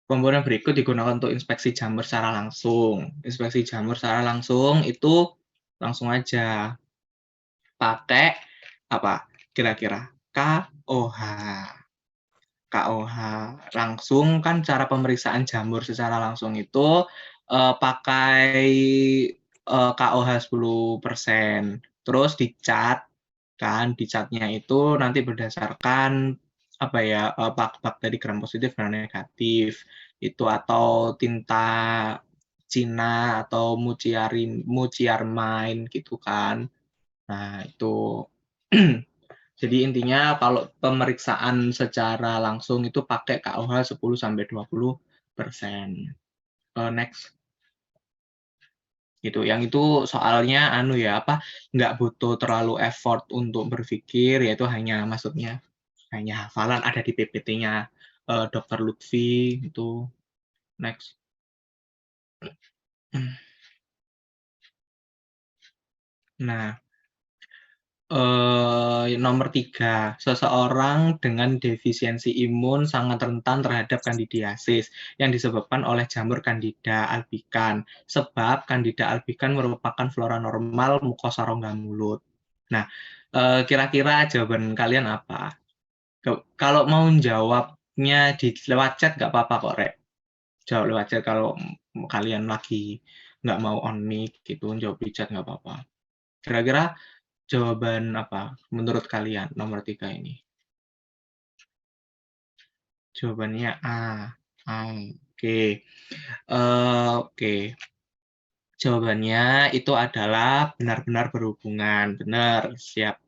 Komponen berikut digunakan untuk inspeksi jamur secara langsung. Inspeksi jamur secara langsung itu langsung aja pakai apa kira-kira? KOH. KOH langsung kan cara pemeriksaan jamur secara langsung itu pakai KOH 10%. Terus dicat kan, dicatnya itu nanti berdasarkan apa ya bakteri gram positif dan negatif itu atau tinta Cina atau muciarmine gitu kan. Nah, itu jadi intinya kalau pemeriksaan secara langsung itu pakai KOH 10-20%. Next. Gitu. Yang itu soalnya anu ya, apa, nggak butuh terlalu effort untuk berpikir, yaitu hanya maksudnya hanya hafalan ada di PPT-nya, Dokter Lutfi itu. Next. Nah, nomor 3, seseorang dengan defisiensi imun sangat rentan terhadap kandidiasis yang disebabkan oleh jamur Candida albicans, sebab Candida albicans merupakan flora normal mukosa rongga mulut. Nah, kira-kira jawaban kalian apa? Kalau mau jawabnya lewat chat nggak apa-apa kok, Rek. Jawab lewat chat kalau kalian lagi nggak mau on mic gitu, jawab di chat nggak apa-apa. Kira-kira jawaban apa menurut kalian nomor 3 ini? Jawabannya A. A, oke. Oke. Jawabannya itu adalah benar-benar berhubungan. Benar, siap.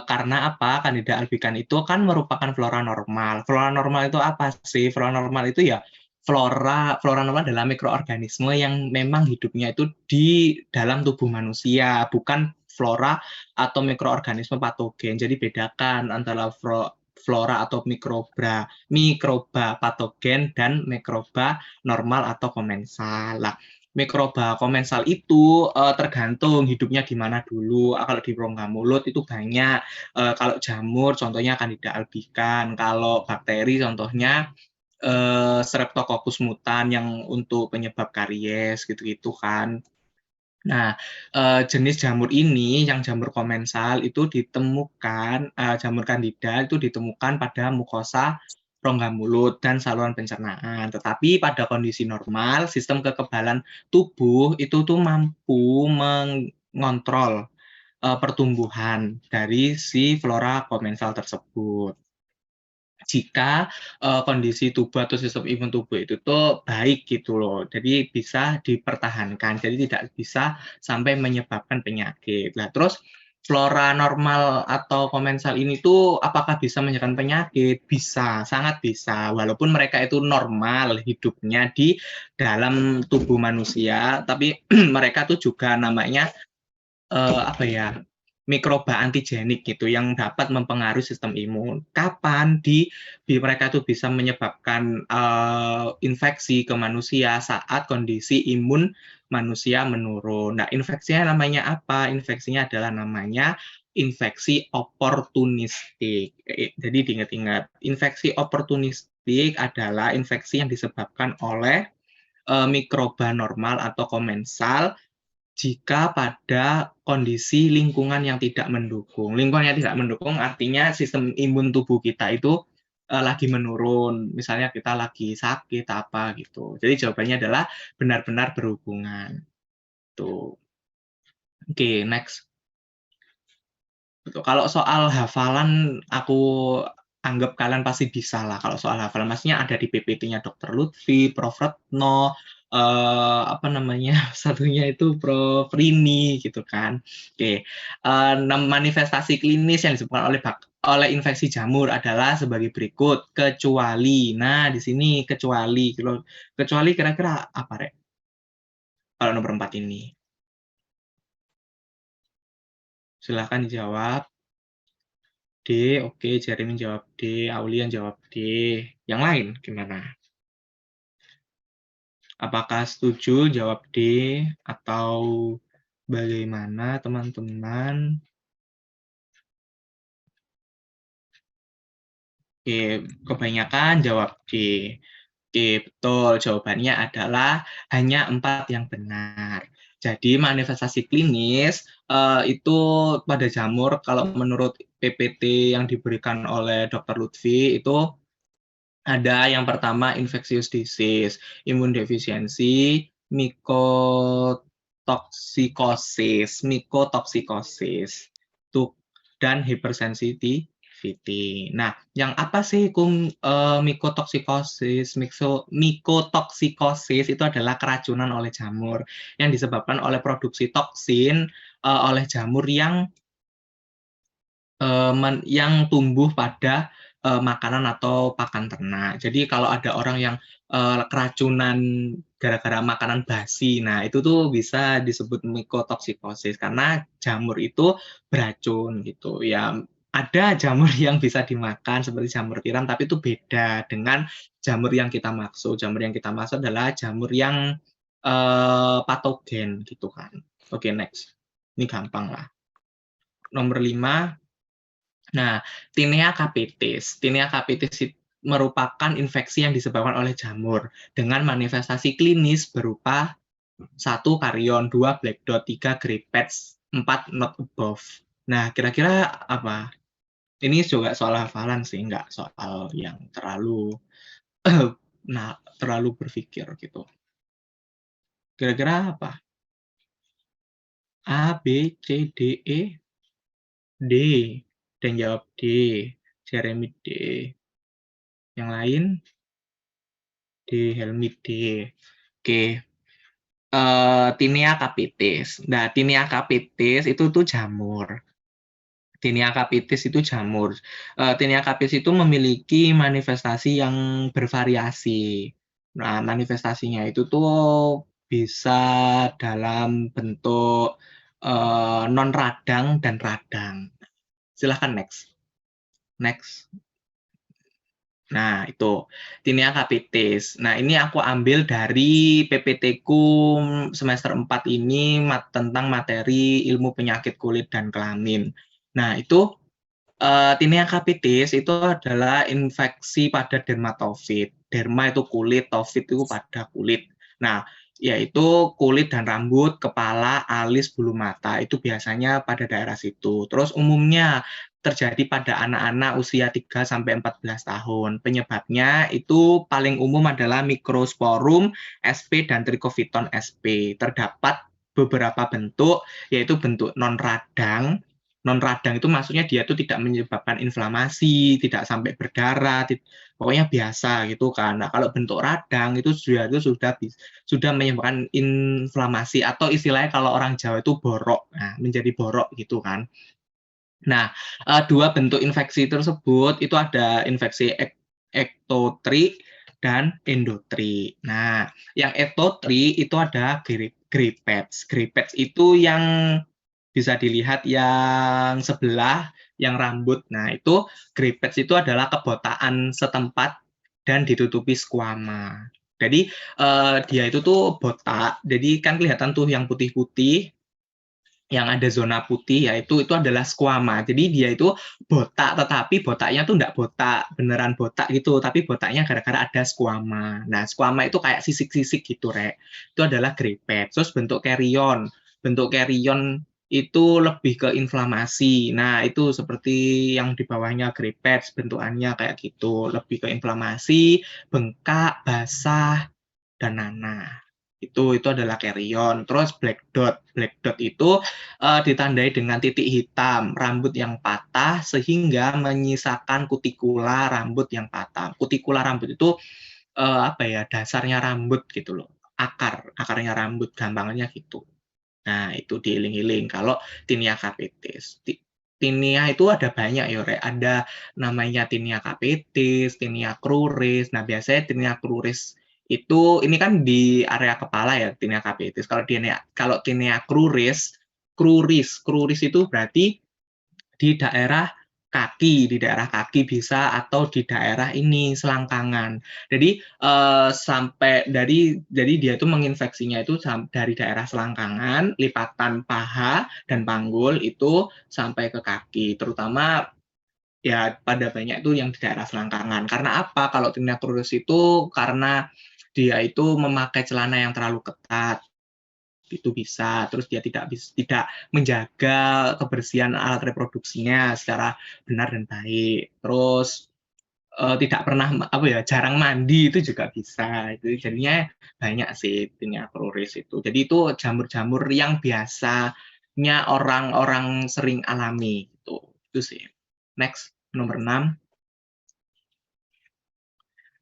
Karena apa? Candida albicans itu kan merupakan flora normal. Flora normal itu apa sih? Flora normal itu ya flora normal adalah mikroorganisme yang memang hidupnya itu di dalam tubuh manusia, bukan flora atau mikroorganisme patogen. Jadi bedakan antara flora atau mikroba patogen dan mikroba normal atau komensal. Lah, mikroba komensal itu tergantung hidupnya di mana dulu. Kalau di rongga mulut itu banyak. Kalau jamur contohnya Candida albicans. Kalau bakteri contohnya Streptococcus mutan yang untuk penyebab karies gitu-gitu kan. Nah, jenis jamur ini yang jamur komensal itu ditemukan jamur Candida itu ditemukan pada mukosa rongga mulut dan saluran pencernaan. Tetapi pada kondisi normal, sistem kekebalan tubuh itu tuh mampu mengontrol pertumbuhan dari si flora komensal tersebut. Jika kondisi tubuh atau sistem imun tubuh itu tuh baik gitu loh, jadi bisa dipertahankan, jadi tidak bisa sampai menyebabkan penyakit. Nah, terus flora normal atau komensal ini tuh apakah bisa menyebabkan penyakit? Bisa, sangat bisa. Walaupun mereka itu normal hidupnya di dalam tubuh manusia, tapi mereka tuh juga namanya apa ya, mikroba antigenik gitu yang dapat mempengaruhi sistem imun. Kapan mereka tuh bisa menyebabkan infeksi ke manusia saat kondisi imun manusia menurun. Nah, infeksinya namanya apa? Infeksinya adalah namanya infeksi oportunistik. Jadi diingat-ingat, infeksi oportunistik adalah infeksi yang disebabkan oleh mikroba normal atau komensal jika pada kondisi lingkungan yang tidak mendukung. Lingkungan yang tidak mendukung artinya sistem imun tubuh kita itu lagi menurun. Misalnya kita lagi sakit apa gitu. Jadi jawabannya adalah benar-benar berhubungan. Tuh. Oke, next. Kalau soal hafalan aku anggap kalian pasti bisa lah kalau soal hafalan. Maksudnya ada di PPT-nya Dokter Lutfi, Prof. Retno, apa namanya, satunya itu Prof. Rini gitu kan. Oke, manifestasi klinis yang disebutkan oleh infeksi jamur adalah sebagai berikut, kecuali. Nah, di sini kecuali. Kecuali kira-kira apa, Rek? Kalau nomor 4 ini. Silahkan dijawab. D, oke, Jeremy jawab D, Aulian jawab D. Yang lain gimana? Apakah setuju jawab D atau bagaimana teman-teman? Oke, kebanyakan jawab D. Oke, betul. Jawabannya adalah hanya 4 yang benar. Jadi manifestasi klinis, itu pada jamur kalau menurut PPT yang diberikan oleh Dokter Lutfi itu ada yang pertama infectious disease, imun defisiensi, mikotoksikosis, tuh, dan hypersensitivity. Nah, yang apa sih mikotoksikosis? Mikotoksikosis itu adalah keracunan oleh jamur yang disebabkan oleh produksi toksin oleh jamur yang tumbuh pada makanan atau pakan ternak. Jadi kalau ada orang yang keracunan gara-gara makanan basi, nah itu tuh bisa disebut mikotoksikosis karena jamur itu beracun gitu. Ya ada jamur yang bisa dimakan seperti jamur tiram, tapi itu beda dengan jamur yang kita maksud. Jamur yang kita maksud adalah jamur yang patogen gitu kan. Oke, next. Ini gampang lah. Nomor 5. Nah, Tinea capitis. Tinea capitis merupakan infeksi yang disebabkan oleh jamur dengan manifestasi klinis berupa 1 karion, 2 black dot, 3 grey patch, 4 not above. Nah, kira-kira apa? Ini juga soal hafalan sih, nggak soal yang terlalu terlalu berpikir gitu. Kira-kira apa? A, B, C, D, E, D. Dan jawab D. Jeremy D. Yang lain D. Helmi D. Oke. Tinea capitis. Nah, Tinea capitis itu tuh jamur. Tinea capitis itu jamur. Tinea capitis itu memiliki manifestasi yang bervariasi. Nah, manifestasinya itu tuh bisa dalam bentuk non radang dan radang. Silahkan next. Next. Nah, itu Tinea capitis. Nah, ini aku ambil dari PPT-ku semester 4 ini tentang materi ilmu penyakit kulit dan kelamin. Nah, itu Tinea capitis itu adalah infeksi pada dermatofit. Derma itu kulit, tofit itu pada kulit. Nah, yaitu kulit dan rambut, kepala, alis, bulu mata. Itu biasanya pada daerah situ. Terus umumnya terjadi pada anak-anak usia 3 sampai 14 tahun. Penyebabnya itu paling umum adalah Microsporum sp dan Trichofiton sp. Terdapat beberapa bentuk, yaitu bentuk non-radang. Non-radang itu maksudnya dia tuh tidak menyebabkan inflamasi, tidak sampai berdarah, pokoknya biasa gitu kan. Nah, kalau bentuk radang itu sudah menyebabkan inflamasi atau istilahnya kalau orang Jawa itu borok. Nah, menjadi borok gitu kan. Nah, 2 bentuk infeksi tersebut itu ada infeksi ektotri dan endotri. Nah, yang ektotri itu ada gripets. Gripets itu yang bisa dilihat yang sebelah, yang rambut. Nah, itu gripets itu adalah kebotakan setempat dan ditutupi squama. Jadi, dia itu tuh botak, jadi kan kelihatan tuh yang putih-putih, yang ada zona putih yaitu itu adalah squama. Jadi dia itu botak, tetapi botaknya tuh enggak botak, beneran botak gitu, tapi botaknya gara-gara ada squama. Nah, squama itu kayak sisik-sisik gitu, Rek. Itu adalah gripet. Terus bentuk carrion. Bentuk carrion itu lebih ke inflamasi. Nah, itu seperti yang di bawahnya gripet, bentukannya kayak gitu, lebih ke inflamasi, bengkak, basah, dan nanah. Itu adalah carrion. Terus black dot. Black dot itu ditandai dengan titik hitam, rambut yang patah sehingga menyisakan kutikula rambut yang patah. Kutikula rambut itu apa ya? Dasarnya rambut gitu loh. Akarnya rambut gampangannya gitu. Nah, itu dieling-eling kalau Tinea capitis. Tinea itu ada banyak ya, Rek. Ada namanya Tinea capitis, Tinea cruris. Nah, biasanya Tinea cruris itu ini kan di area kepala ya Tinea capitis. Kalau Tinea cruris itu berarti di daerah kaki bisa atau di daerah ini selangkangan. Jadi jadi dia itu menginfeksinya itu dari daerah selangkangan, lipatan paha dan panggul itu sampai ke kaki, terutama ya pada banyak itu yang di daerah selangkangan. Karena apa? Kalau tinea cruris itu karena dia itu memakai celana yang terlalu ketat, itu bisa. Terus dia tidak menjaga kebersihan alat reproduksinya secara benar dan baik. Terus tidak pernah apa ya, jarang mandi itu juga bisa. Itu jadinya banyak sih tinea cruris itu. Jadi itu jamur-jamur yang biasanya orang-orang sering alami gitu. Itu sih. Next, nomor 6.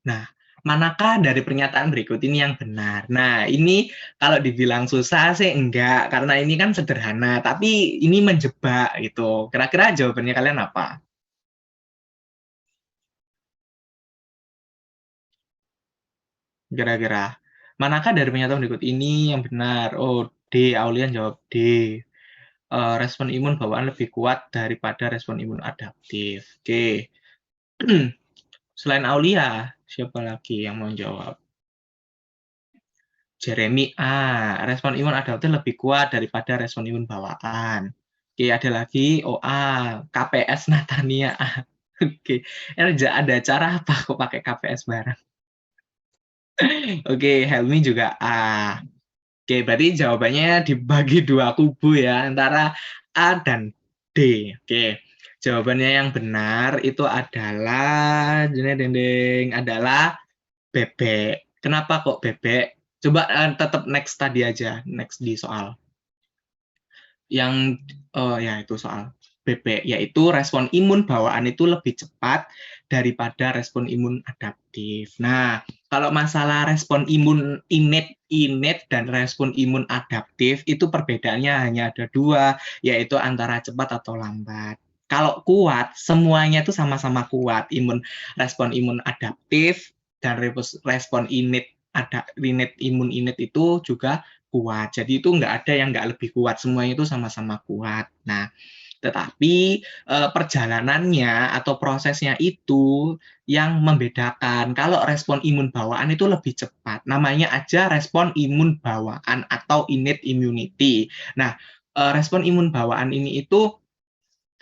Nah, manakah dari pernyataan berikut ini yang benar? Nah, ini kalau dibilang susah sih enggak, karena ini kan sederhana, tapi ini menjebak gitu. Kira-kira jawabannya kalian apa? Kira-kira. Manakah dari pernyataan berikut ini yang benar? Oh, D. Aulian jawab D. Respon imun bawaan lebih kuat daripada respon imun adaptif. Oke. Selain Aulia, siapa lagi yang mau jawab? Jeremy A. Respon imun adaptif lebih kuat daripada respon imun bawaan. Oke, ada lagi OA. KPS Natania A. Oke, ada cara apa kok pakai KPS bareng? Oke, Helmi juga A. Oke, berarti jawabannya dibagi dua kubu ya, antara A dan D. Oke, jawabannya yang benar itu adalah, adalah bebek. Kenapa kok bebek? Coba tetap next tadi aja, next di soal. Yang ya itu soal bebek, yaitu respon imun bawaan itu lebih cepat daripada respon imun adaptif. Nah, kalau masalah respon imun innate dan respon imun adaptif itu perbedaannya hanya ada dua, yaitu antara cepat atau lambat. Kalau kuat, semuanya itu sama-sama kuat. Respon imun adaptif dan respon innate imun innate itu juga kuat. Jadi itu nggak ada yang nggak lebih kuat, semuanya itu sama-sama kuat. Nah, tetapi perjalanannya atau prosesnya itu yang membedakan. Kalau respon imun bawaan itu lebih cepat. Namanya aja respon imun bawaan atau innate immunity. Nah, respon imun bawaan ini itu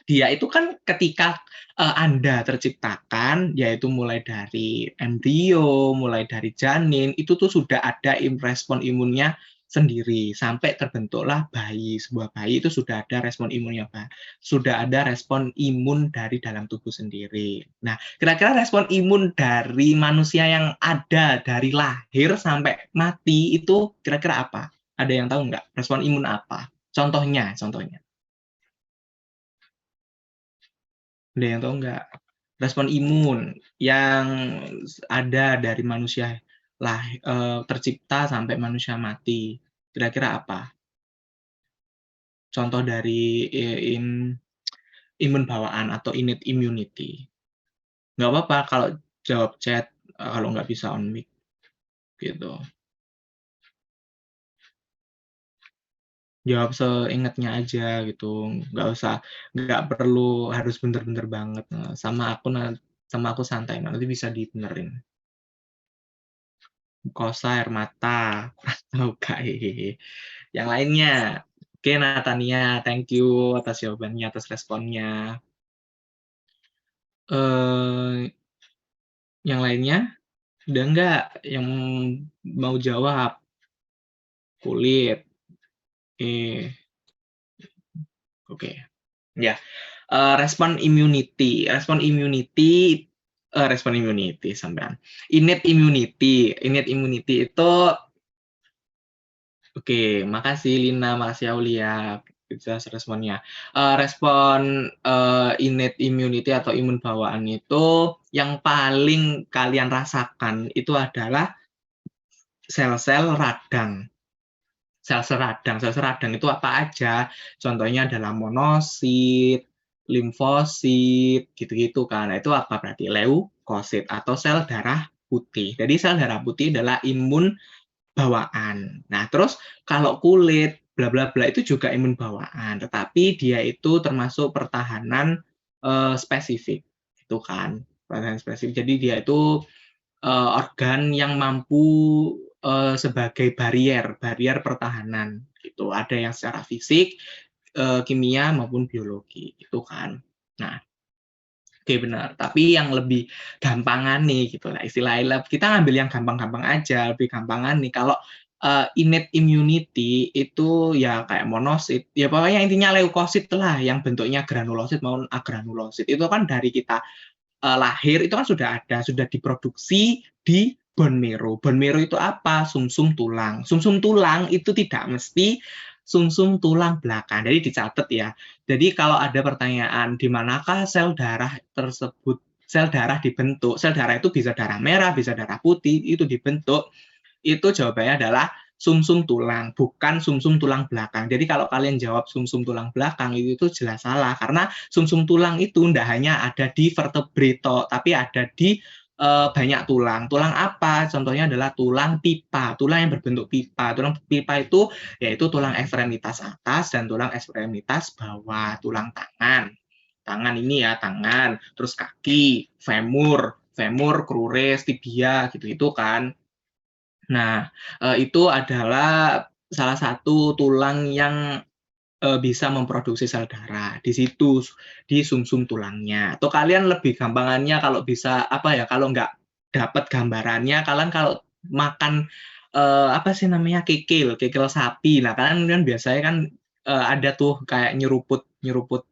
dia itu kan ketika Anda terciptakan, yaitu mulai dari embrio, mulai dari janin, itu tuh sudah ada respon imunnya sendiri sampai terbentuklah bayi. Sebuah bayi itu sudah ada respon imunnya, Pak. Sudah ada respon imun dari dalam tubuh sendiri. Nah, kira-kira respon imun dari manusia yang ada dari lahir sampai mati itu kira-kira apa? Ada yang tahu nggak? Respon imun apa? Contohnya. Ada yang tahu nggak? Respon imun yang ada dari manusia tercipta sampai manusia mati. Kira-kira apa? Contoh dari imun bawaan atau innate immunity. Nggak apa-apa kalau jawab chat, kalau nggak bisa on mic gitu. Jawab seingatnya aja gitu, nggak perlu harus bener-bener banget. Sama aku santai, nanti bisa dibenerin. Mukosa, air mata, kurang tahu Kak. Yang lainnya, oke Natania, thank you atas jawabannya, atas responnya. Yang lainnya, udah nggak yang mau jawab? Kulit, oke. Ya, respon immunity sampean. Innate immunity itu oke, makasih Lina, makasih Aulia, jelas responnya. Respon innate immunity atau imun bawaan itu yang paling kalian rasakan itu adalah sel-sel radang. Sel-sel radang itu apa aja? Contohnya adalah monosit, limfosit, gitu-gitu kan. Nah, itu apa berarti? Leukosit atau sel darah putih. Jadi sel darah putih adalah imun bawaan. Nah, terus kalau kulit bla bla bla itu juga imun bawaan, tetapi dia itu termasuk pertahanan spesifik, itu kan, pertahanan spesifik. Jadi dia itu organ yang mampu sebagai barier pertahanan, gitu. Ada yang secara fisik, kimia maupun biologi, itu kan. Nah, Oke, benar. Tapi yang lebih gampangan nih gitu lah istilahnya. Kita ngambil yang gampang-gampang aja, lebih gampangan nih. Kalau innate immunity itu ya kayak monosit, ya pokoknya intinya leukosit lah yang bentuknya granulosit maupun agranulosit. Itu kan dari kita lahir itu kan sudah ada, sudah diproduksi di bone marrow. Bone marrow itu apa? Sumsum tulang. Sumsum tulang itu tidak mesti sumsum tulang belakang. Jadi dicatat ya. Jadi kalau ada pertanyaan di manakah sel darah tersebut, sel darah dibentuk. Sel darah itu bisa darah merah, bisa darah putih, itu dibentuk. Itu jawabannya adalah sumsum tulang, bukan sumsum tulang belakang. Jadi kalau kalian jawab sumsum tulang belakang itu jelas salah karena sumsum tulang itu tidak hanya ada di vertebrae, tapi ada di banyak tulang. Tulang apa? Contohnya adalah tulang pipa, tulang yang berbentuk pipa. Tulang pipa itu yaitu tulang ekstremitas atas dan tulang ekstremitas bawah, tulang tangan. Tangan ini ya, tangan, terus kaki, femur, crures, tibia gitu-gitu kan. Nah, itu adalah salah satu tulang yang bisa memproduksi sel darah di situ, di sumsum tulangnya. Atau kalian lebih gampangannya kalau bisa apa ya, kalau nggak dapat gambarannya, kalian kalau makan apa sih namanya, kikil sapi. Nah, kalian kan biasanya kan ada tuh kayak nyeruput nyeruput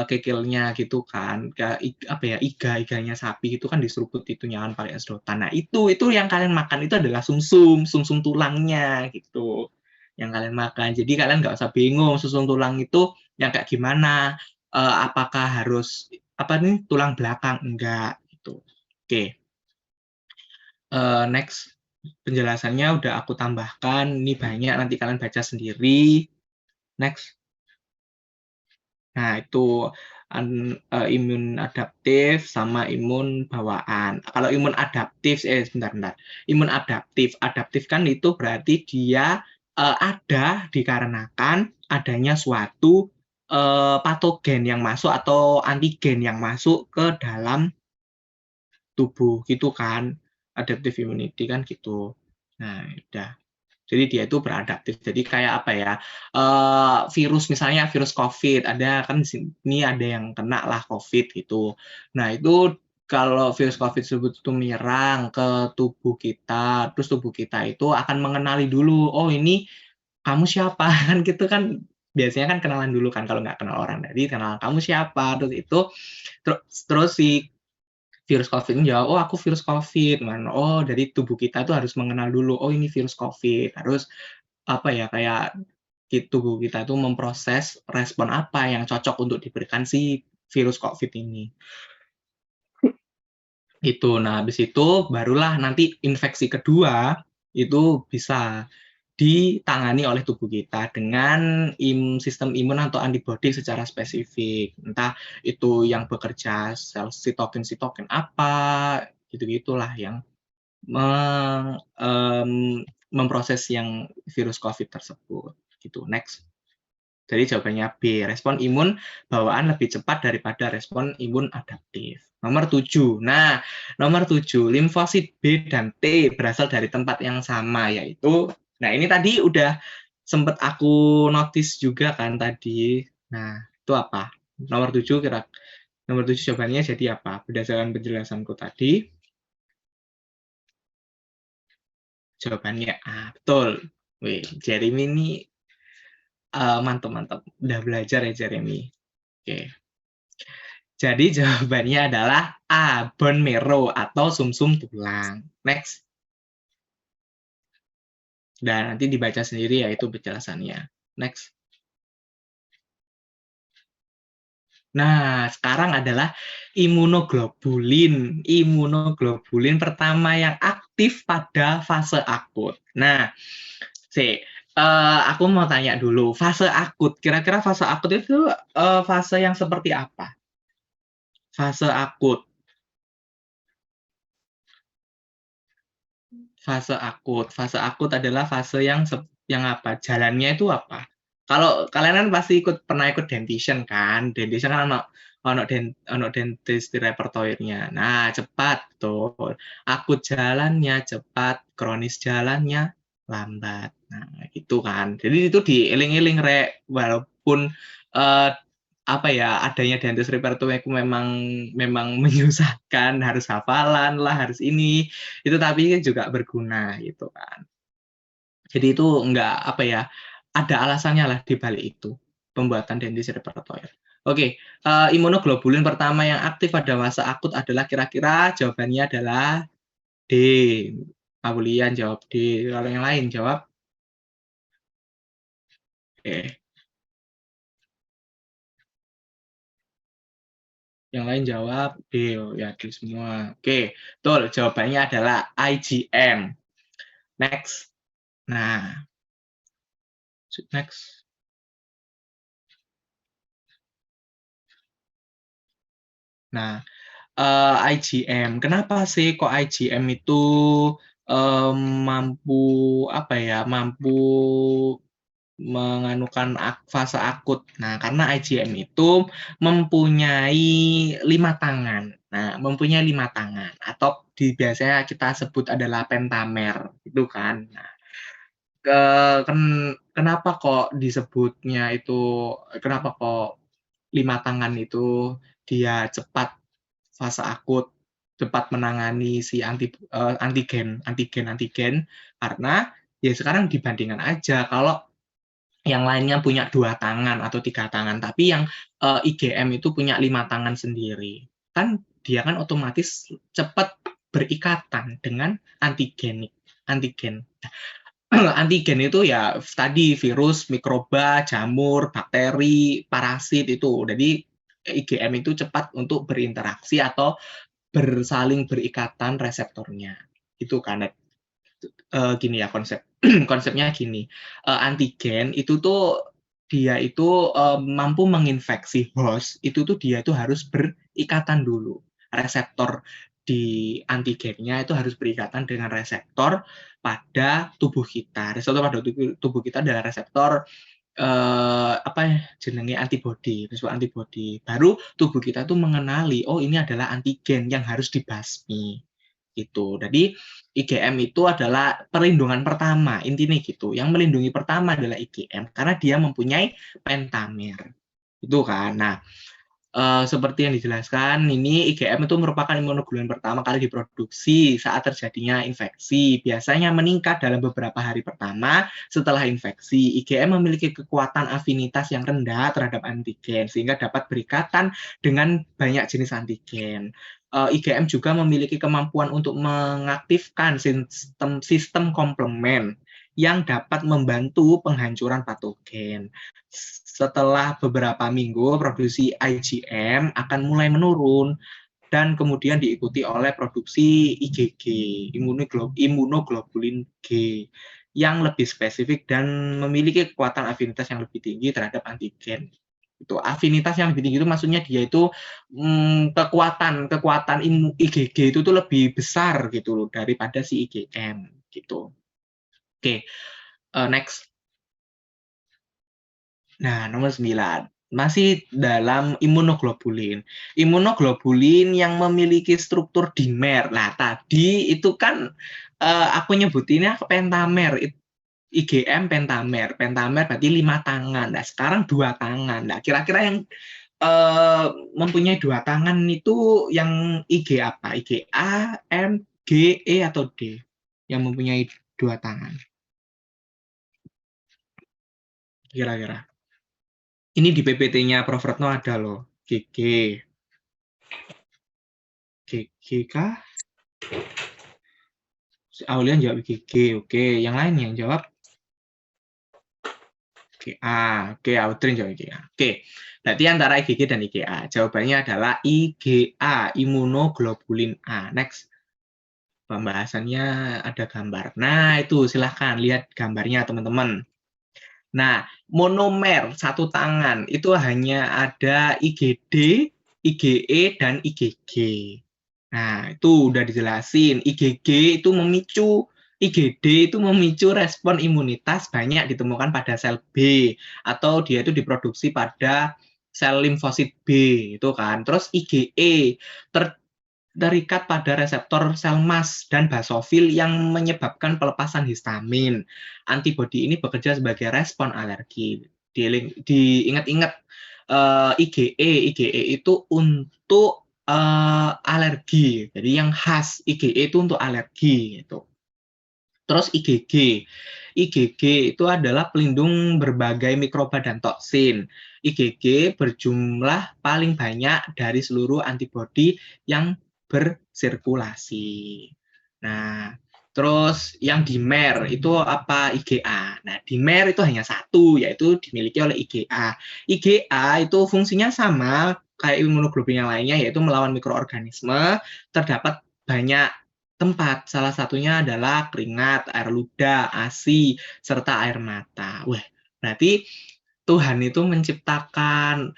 kikilnya gitu kan, kayak apa ya, iganya sapi itu kan diseruput itunya kan pakai sedotan. Nah, itu yang kalian makan itu adalah sumsum tulangnya gitu yang kalian makan. Jadi kalian nggak usah bingung susun tulang itu yang kayak gimana, apakah harus apa nih tulang belakang, enggak gitu. Oke, next penjelasannya udah aku tambahkan, ini banyak nanti kalian baca sendiri. Next. Nah, itu imun adaptif sama imun bawaan. Kalau imun adaptif, sebentar. Imun adaptif, kan itu berarti dia ada dikarenakan adanya suatu patogen yang masuk atau antigen yang masuk ke dalam tubuh gitu kan. Adaptive immunity kan gitu. Nah, udah. Jadi dia itu beradaptif. Jadi kayak apa ya? Virus misalnya virus COVID, ada kan di sini ada yang kena lah COVID gitu. Nah, itu kalau virus COVID tersebut itu menyerang ke tubuh kita, terus tubuh kita itu akan mengenali dulu, oh ini kamu siapa kan gitu kan biasanya kan kenalan dulu kan kalau nggak kenal orang. Jadi kenalan kamu siapa, terus itu terus si virus COVID ini jawab, oh aku virus COVID, oh dari tubuh kita tuh harus mengenal dulu, oh ini virus COVID, harus apa ya kayak tubuh kita tuh memproses respon apa yang cocok untuk diberikan si virus COVID ini. Itu, nah habis itu barulah nanti infeksi kedua itu bisa ditangani oleh tubuh kita dengan sistem imun atau antibodi secara spesifik. Entah itu yang bekerja sel sitokin apa, gitu-gitulah yang memproses yang virus COVID tersebut. Gitu. Next. Jadi jawabannya B. Respon imun bawaan lebih cepat daripada respon imun adaptif. Nomor 7. Nah, nomor 7, limfosit B dan T berasal dari tempat yang sama, yaitu, nah ini tadi udah sempat aku notice juga kan tadi. Nah, itu apa? Nomor 7 nomor 7 jawabannya jadi apa? Berdasarkan penjelasanku tadi, jawabannya A. Betul. Wih, Jeremy ini mantap. Udah belajar ya Jeremy. Oke. Jadi jawabannya adalah A, bone marrow atau sumsum tulang. Next. Dan nanti dibaca sendiri ya itu penjelasannya. Next. Nah, sekarang adalah imunoglobulin. Imunoglobulin pertama yang aktif pada fase akut. Nah, aku mau tanya dulu, fase akut. Kira-kira fase akut itu fase yang seperti apa? Fase akut. Fase akut adalah fase yang apa? Jalannya itu apa? Kalau kalian kan pasti pernah ikut dentition kan? Dentition kan ono dentist di repertoirnya. Nah, cepat tuh. Akut jalannya cepat, kronis jalannya lambat. Nah, gitu kan. Jadi itu dieling-eling walaupun apa ya, adanya dentist repertoire itu memang menyusahkan, harus hafalan lah, harus ini, itu tapi juga berguna gitu kan. Jadi itu enggak apa ya, ada alasannya lah di balik itu, pembuatan dentist repertoire. Oke, imunoglobulin pertama yang aktif pada masa akut adalah kira-kira jawabannya adalah D. Aulian jawab D, kalau yang lain jawab? Oke. Yang lain jawab D, ya D semua. Oke, betul. Jawabannya adalah IgM. Next. Nah, next. Nah, IgM. Kenapa sih kok IgM itu mampu apa ya? Mampu menganukan fase akut. Nah, karena IgM itu mempunyai 5 tangan. Nah, mempunyai 5 tangan atau biasanya kita sebut adalah pentamer, itu kan. Nah, kenapa kok disebutnya itu, kenapa kok 5 tangan itu dia cepat fase akut, cepat menangani si antigen, karena ya sekarang dibandingkan aja kalau yang lainnya punya 2 tangan atau 3 tangan, tapi yang, IgM itu punya 5 tangan sendiri. Kan dia kan otomatis cepat berikatan dengan antigen. Antigen itu ya tadi virus, mikroba, jamur, bakteri, parasit itu. Jadi IgM itu cepat untuk berinteraksi atau saling berikatan reseptornya. Itu kan gini ya konsepnya gini, antigen itu tuh dia itu, mampu menginfeksi host, itu tuh dia tuh harus berikatan dulu. Reseptor di antigennya itu harus berikatan dengan reseptor pada tubuh kita. Reseptor pada tubuh kita adalah reseptor, apa ya jenenge antibody. Baru tubuh kita tuh mengenali, oh ini adalah antigen yang harus dibasmi. Gitu. Jadi IgM itu adalah perlindungan pertama, intinya gitu. Yang melindungi pertama adalah IgM karena dia mempunyai pentamer. Itu kan. Nah, seperti yang dijelaskan, ini IgM itu merupakan imunoglobulin pertama kali diproduksi saat terjadinya infeksi. Biasanya meningkat dalam beberapa hari pertama setelah infeksi. IgM memiliki kekuatan afinitas yang rendah terhadap antigen, sehingga dapat berikatan dengan banyak jenis antigen. IgM juga memiliki kemampuan untuk mengaktifkan sistem komplement yang dapat membantu penghancuran patogen. Setelah beberapa minggu, produksi IgM akan mulai menurun dan kemudian diikuti oleh produksi IgG, imunoglobulin G, yang lebih spesifik dan memiliki kekuatan afinitas yang lebih tinggi terhadap antigen. Itu afinitas yang lebih tinggi itu maksudnya dia itu kekuatan IgG itu tuh lebih besar gitu loh daripada si IgM gitu. Oke, next. Nah, nomor 9. Masih dalam imunoglobulin. Imunoglobulin yang memiliki struktur dimer. Nah, tadi itu kan aku nyebutinnya pentamer. IgM pentamer. Pentamer berarti 5 tangan. Nah, sekarang 2 tangan. Nah, kira-kira yang mempunyai 2 tangan itu yang IG apa? IgA, M, G, E, atau D? Yang mempunyai 2 tangan. Kira-kira. Ini di PPT-nya Prof. Retno ada loh. GG. GG kah? Aulian jawab GG. Oke, yang lain yang jawab IgA. Oke, Audrey jawab IgA. Oke, berarti antara IgG dan IgA. Jawabannya adalah IgA, imunoglobulin A. Next. Pembahasannya ada gambar. Nah, itu silahkan lihat gambarnya, teman-teman. Nah, monomer satu tangan itu hanya ada IgD, IgE, dan IgG. Nah, itu udah dijelasin. IgD itu memicu respon imunitas banyak ditemukan pada sel B atau dia itu diproduksi pada sel limfosit B itu kan. Terus IgE terikat pada reseptor sel mast dan basofil yang menyebabkan pelepasan histamin. Antibodi ini bekerja sebagai respon alergi. Diingat-ingat IgE itu untuk alergi. Jadi yang khas IgE itu untuk alergi gitu. Terus IgG itu adalah pelindung berbagai mikroba dan toksin. IgG berjumlah paling banyak dari seluruh antibodi yang bersirkulasi. Nah, terus yang dimer itu apa? IgA. Nah, dimer itu hanya satu, yaitu dimiliki oleh IgA. IgA itu fungsinya sama kayak imunoglobulin yang lainnya, yaitu melawan mikroorganisme. Terdapat banyak tempat, salah satunya adalah keringat, air ludah, ASI, serta air mata. Wah, berarti Tuhan itu menciptakan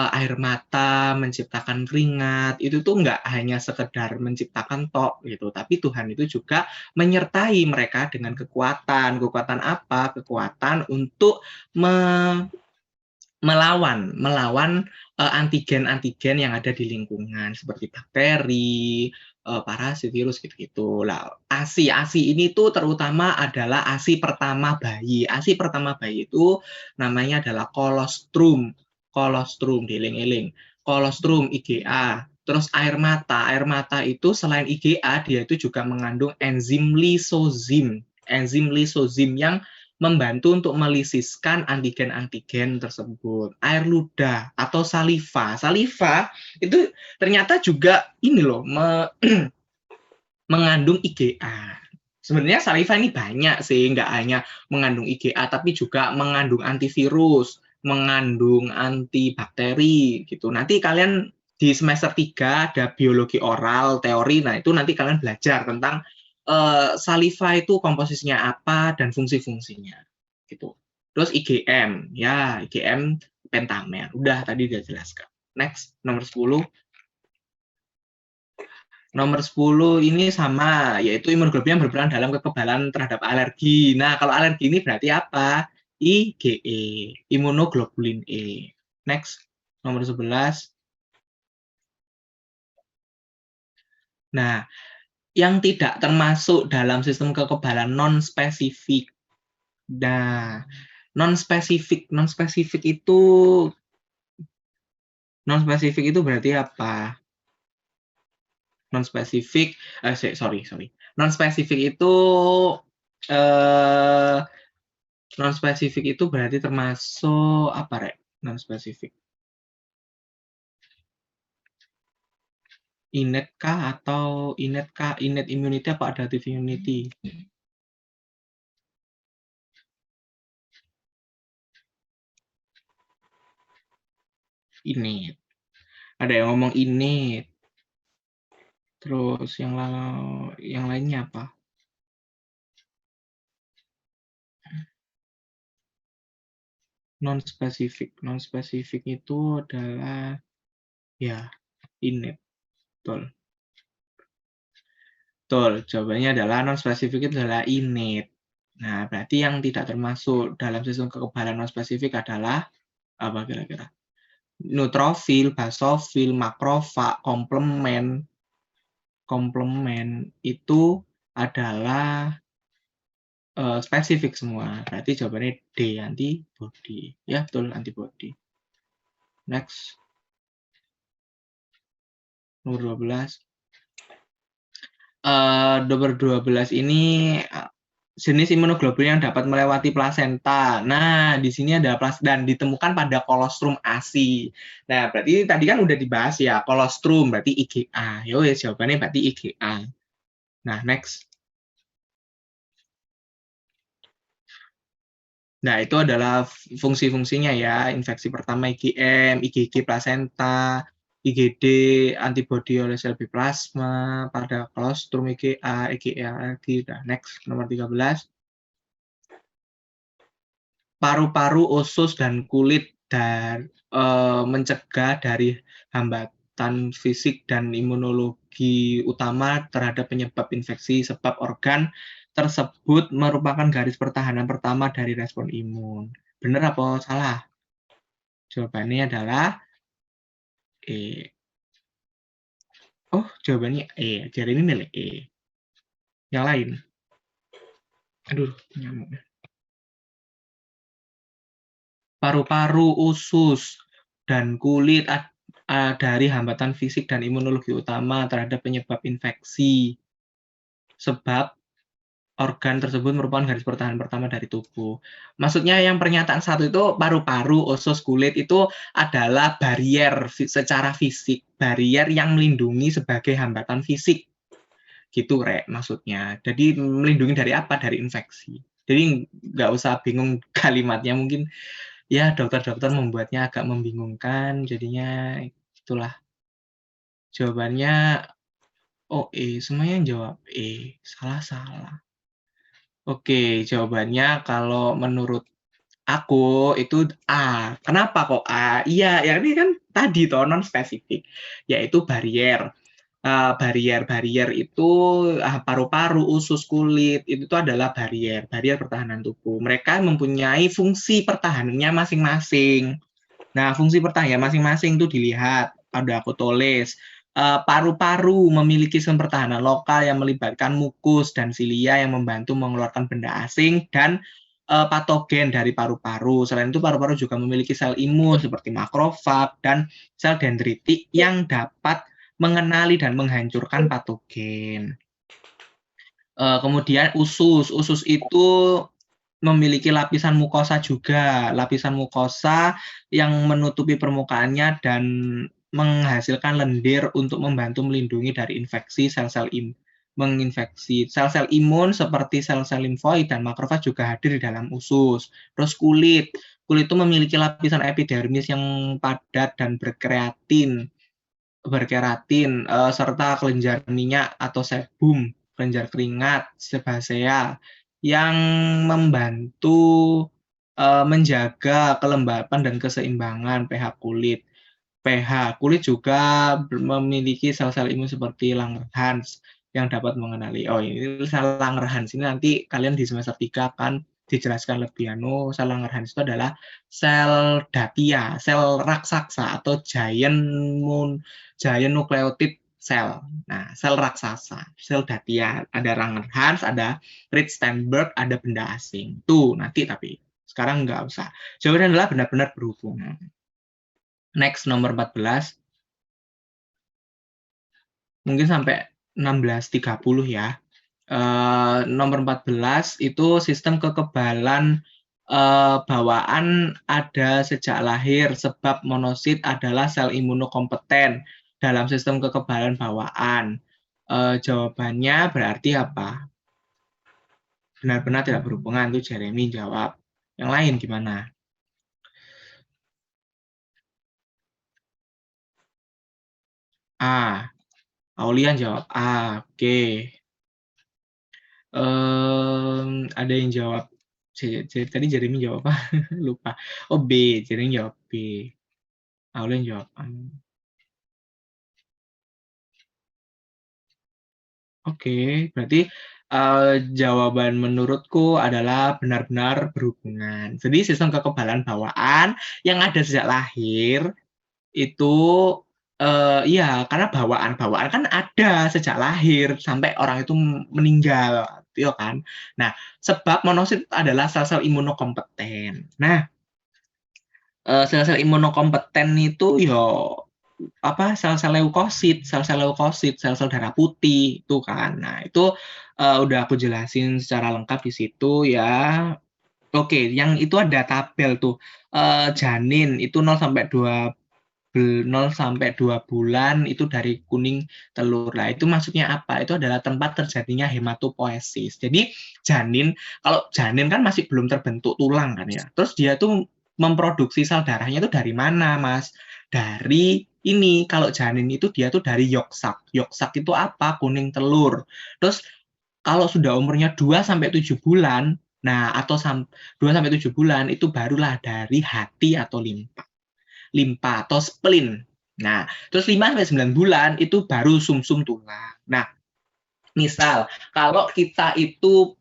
air mata, menciptakan keringat, itu tuh nggak hanya sekedar menciptakan tok gitu, tapi Tuhan itu juga menyertai mereka dengan kekuatan. Kekuatan apa? Kekuatan untuk melawan antigen-antigen yang ada di lingkungan seperti bakteri, parasit, virus gitu-gitu. Lah, ASI ini tuh terutama adalah ASI pertama bayi. ASI pertama bayi itu namanya adalah kolostrum. Kolostrum, dieling-eling. Kolostrum IgA. Terus air mata. Air mata itu selain IgA, dia itu juga mengandung enzim lisozim. Enzim lisozim yang membantu untuk melisiskan antigen-antigen tersebut. Air ludah atau saliva. Saliva itu ternyata juga ini loh, mengandung IgA. Sebenarnya saliva ini banyak sih, nggak hanya mengandung IgA, tapi juga mengandung antivirus, mengandung antibakteri gitu. Nanti kalian di semester 3 ada biologi oral, teori, nah itu nanti kalian belajar tentang saliva itu komposisinya apa dan fungsi-fungsinya gitu. Terus IgM, ya IgM pentamer. Udah tadi dia jelaskan. Next, nomor 10. Nomor 10 ini sama, yaitu imunoglobulin yang berperan dalam kekebalan terhadap alergi. Nah, kalau alergi ini berarti apa? IgE, imunoglobulin E. Next, nomor 11. Nah, yang tidak termasuk dalam sistem kekebalan non-spesifik. Nah, non-spesifik itu berarti apa? Non-spesifik, sorry. Non-spesifik itu eh, non-spesifik itu berarti termasuk apa, Rek? Non-spesifik. Innate kah atau innate immunity apa adaptive immunity? Innate. Ada yang ngomong innate. Terus yang lainnya apa? Non-spesifik. Non-spesifik itu adalah ya innate. Betul. Betul. Jawabannya adalah non-spesifik itu adalah innate. Nah, berarti yang tidak termasuk dalam sistem kekebalan non-spesifik adalah apa kira-kira? Neutrofil, basofil, makrofag, komplement itu adalah spesifik semua. Berarti jawabannya D, antibody. Ya, betul, antibody. Next. Nomor 12. Nomor 12 ini jenis imunoglobulin yang dapat melewati plasenta. Nah, di sini ada dan ditemukan pada kolostrum ASI. Nah, berarti tadi kan udah dibahas ya, kolostrum berarti IgA. Yo, jawabannya berarti IgA. Nah, next. Nah, itu adalah fungsi-fungsinya ya. Infeksi pertama IgM, IgG plasenta, IgD antibodi oleh sel B plasma pada kolostrum IgA, IgA lagi. Nah, next nomor 13. Paru-paru, usus dan kulit dan mencegah dari hambatan fisik dan imunologi utama terhadap penyebab infeksi, sebab organ tersebut merupakan garis pertahanan pertama dari respon imun. Benar apa salah? Jawabannya adalah E. Oh, jawabannya E. Jadi ini nilai E. Yang lain. Aduh, nyamuk. Paru-paru, usus, dan kulit dari hambatan fisik dan imunologi utama terhadap penyebab infeksi. Sebab organ tersebut merupakan garis pertahanan pertama dari tubuh. Maksudnya yang pernyataan satu itu paru-paru, usus, kulit itu adalah barrier secara fisik, barrier yang melindungi sebagai hambatan fisik. Gitu, Rek, maksudnya. Jadi melindungi dari apa? Dari infeksi. Jadi nggak usah bingung kalimatnya, mungkin ya dokter-dokter membuatnya agak membingungkan, jadinya itulah. Jawabannya oh semuanya yang jawab salah-salah. Oke, jawabannya kalau menurut aku itu A. Kenapa kok A? Iya, ya ini kan tadi toh non spesifik, yaitu barrier. Barrier itu paru-paru, usus, kulit itu tuh adalah barrier pertahanan tubuh. Mereka mempunyai fungsi pertahanannya masing-masing. Nah, fungsi pertahanan masing-masing itu dilihat. Ada aku tulis. Paru-paru memiliki sistem pertahanan lokal yang melibatkan mukus dan silia yang membantu mengeluarkan benda asing dan patogen dari paru-paru. Selain itu, paru-paru juga memiliki sel imun seperti makrofag dan sel dendritik yang dapat mengenali dan menghancurkan patogen. Kemudian usus itu memiliki lapisan mukosa juga, lapisan mukosa yang menutupi permukaannya dan menghasilkan lendir untuk membantu melindungi dari infeksi menginfeksi sel-sel imun seperti sel-sel limfoid dan makrofag juga hadir di dalam usus. Terus kulit itu memiliki lapisan epidermis yang padat dan berkeratin serta kelenjar minyak atau sebum, kelenjar keringat, sebasea yang membantu menjaga kelembapan dan keseimbangan pH kulit. pH kulit juga memiliki sel-sel imun seperti Langerhans yang dapat mengenali. Oh, ini sel Langerhans ini nanti kalian di semester 3 akan dijelaskan lebih sel Langerhans itu adalah sel datia, sel raksasa atau giant nucleotide cell. Nah, sel raksasa, sel datia, ada Langerhans, ada Ritz-Steinberg, ada benda asing. Tuh, nanti tapi sekarang nggak usah. Jawabannya adalah benar-benar berhubungan. Next, nomor 14. Mungkin sampai 16.30 ya. Nomor 14 itu sistem kekebalan bawaan ada sejak lahir sebab monosit adalah sel imunokompeten dalam sistem kekebalan bawaan. Jawabannya berarti apa? Benar-benar tidak berhubungan, itu Jeremy jawab. Yang lain gimana? A. Aulian jawab A. Oke. Ada yang jawab tadi Jeremy jawab apa? Lupa. Oh B, Jeremy jawab B. Aulian jawab A. Oke, berarti jawaban menurutku adalah benar-benar berhubungan. Jadi sistem kekebalan bawaan yang ada sejak lahir itu iya, karena bawaan kan ada sejak lahir sampai orang itu meninggal, gitu kan. Nah, sebab monosit adalah sel-sel imunokompeten. Nah, sel-sel imunokompeten itu sel-sel leukosit, sel-sel darah putih itu kan. Nah, itu udah aku jelasin secara lengkap di situ ya. Oke, yang itu ada tabel tuh. Janin itu 0 sampai 2 bulan itu dari kuning telur. Nah, itu maksudnya apa? Itu adalah tempat terjadinya hematopoiesis. Jadi kalau janin kan masih belum terbentuk tulang kan ya. Terus dia tuh memproduksi sel darahnya itu dari mana, Mas? Dari ini, kalau janin itu dia tuh dari yolk-sac. Yolk-sac itu apa? Kuning telur. Terus kalau sudah umurnya 2 sampai 7 bulan, nah atau 2 sampai 7 bulan itu barulah dari hati atau limpa atau spleen. Nah, terus 5 sampai 9 bulan itu baru sumsum tulang. Nah, misal kalau kita itu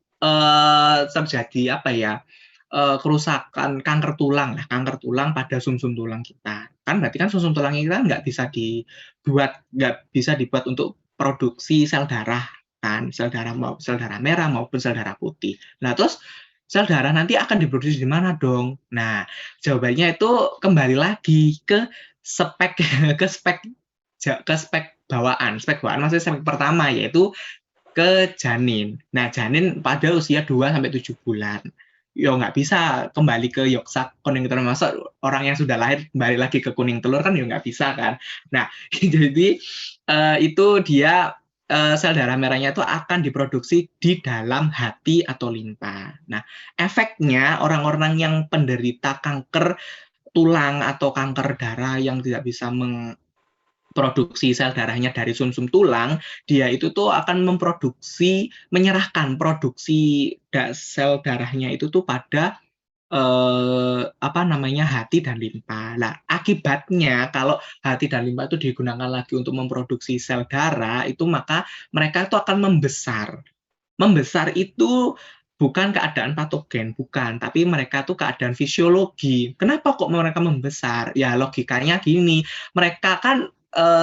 terjadi kerusakan kanker tulang pada sumsum tulang kita. Kan berarti kan sumsum tulang kita nggak bisa dibuat untuk produksi sel darah kan, sel darah merah maupun sel darah putih. Nah, terus sel darah nanti akan diproduksi di mana dong? Nah, jawabannya itu kembali lagi ke spek ke spek ke spek bawaan. Spek bawaan maksudnya spek pertama yaitu ke janin. Nah, janin pada usia 2 sampai 7 bulan. Yo nggak bisa kembali ke yoksa kuning telur, masa orang yang sudah lahir kembali lagi ke kuning telur kan ya nggak bisa kan. Nah, jadi itu dia sel darah merahnya itu akan diproduksi di dalam hati atau limpa. Nah, efeknya orang-orang yang penderita kanker tulang atau kanker darah yang tidak bisa produksi sel darahnya dari sumsum tulang, dia itu tuh akan menyerahkan produksi sel darahnya itu tuh pada hati dan limpa. Nah, akibatnya kalau hati dan limpa itu digunakan lagi untuk memproduksi sel darah, itu maka mereka itu akan membesar. Membesar itu bukan keadaan patogen, bukan, tapi mereka tuh keadaan fisiologi. Kenapa kok mereka membesar? Ya logikanya gini, mereka kan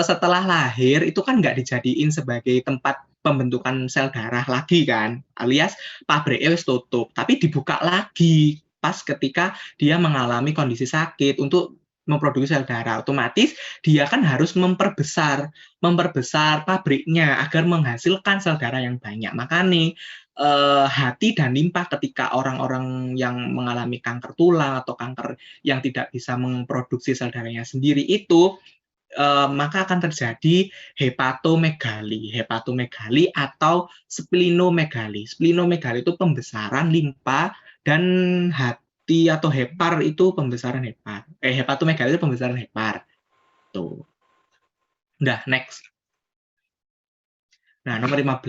setelah lahir itu kan nggak dijadiin sebagai tempat pembentukan sel darah lagi kan, alias pabriknya wis tutup, tapi dibuka lagi pas ketika dia mengalami kondisi sakit untuk memproduksi sel darah. Otomatis dia kan harus memperbesar pabriknya agar menghasilkan sel darah yang banyak. Makanya hati dan limpa ketika orang-orang yang mengalami kanker tulang atau kanker yang tidak bisa memproduksi sel darahnya sendiri itu maka akan terjadi hepatomegali atau splenomegali. Splenomegali itu pembesaran limpa dan hati atau hepar itu pembesaran hepar. Hepatomegali itu pembesaran hepar. Tuh. Udah, next. Nah, nomor 15.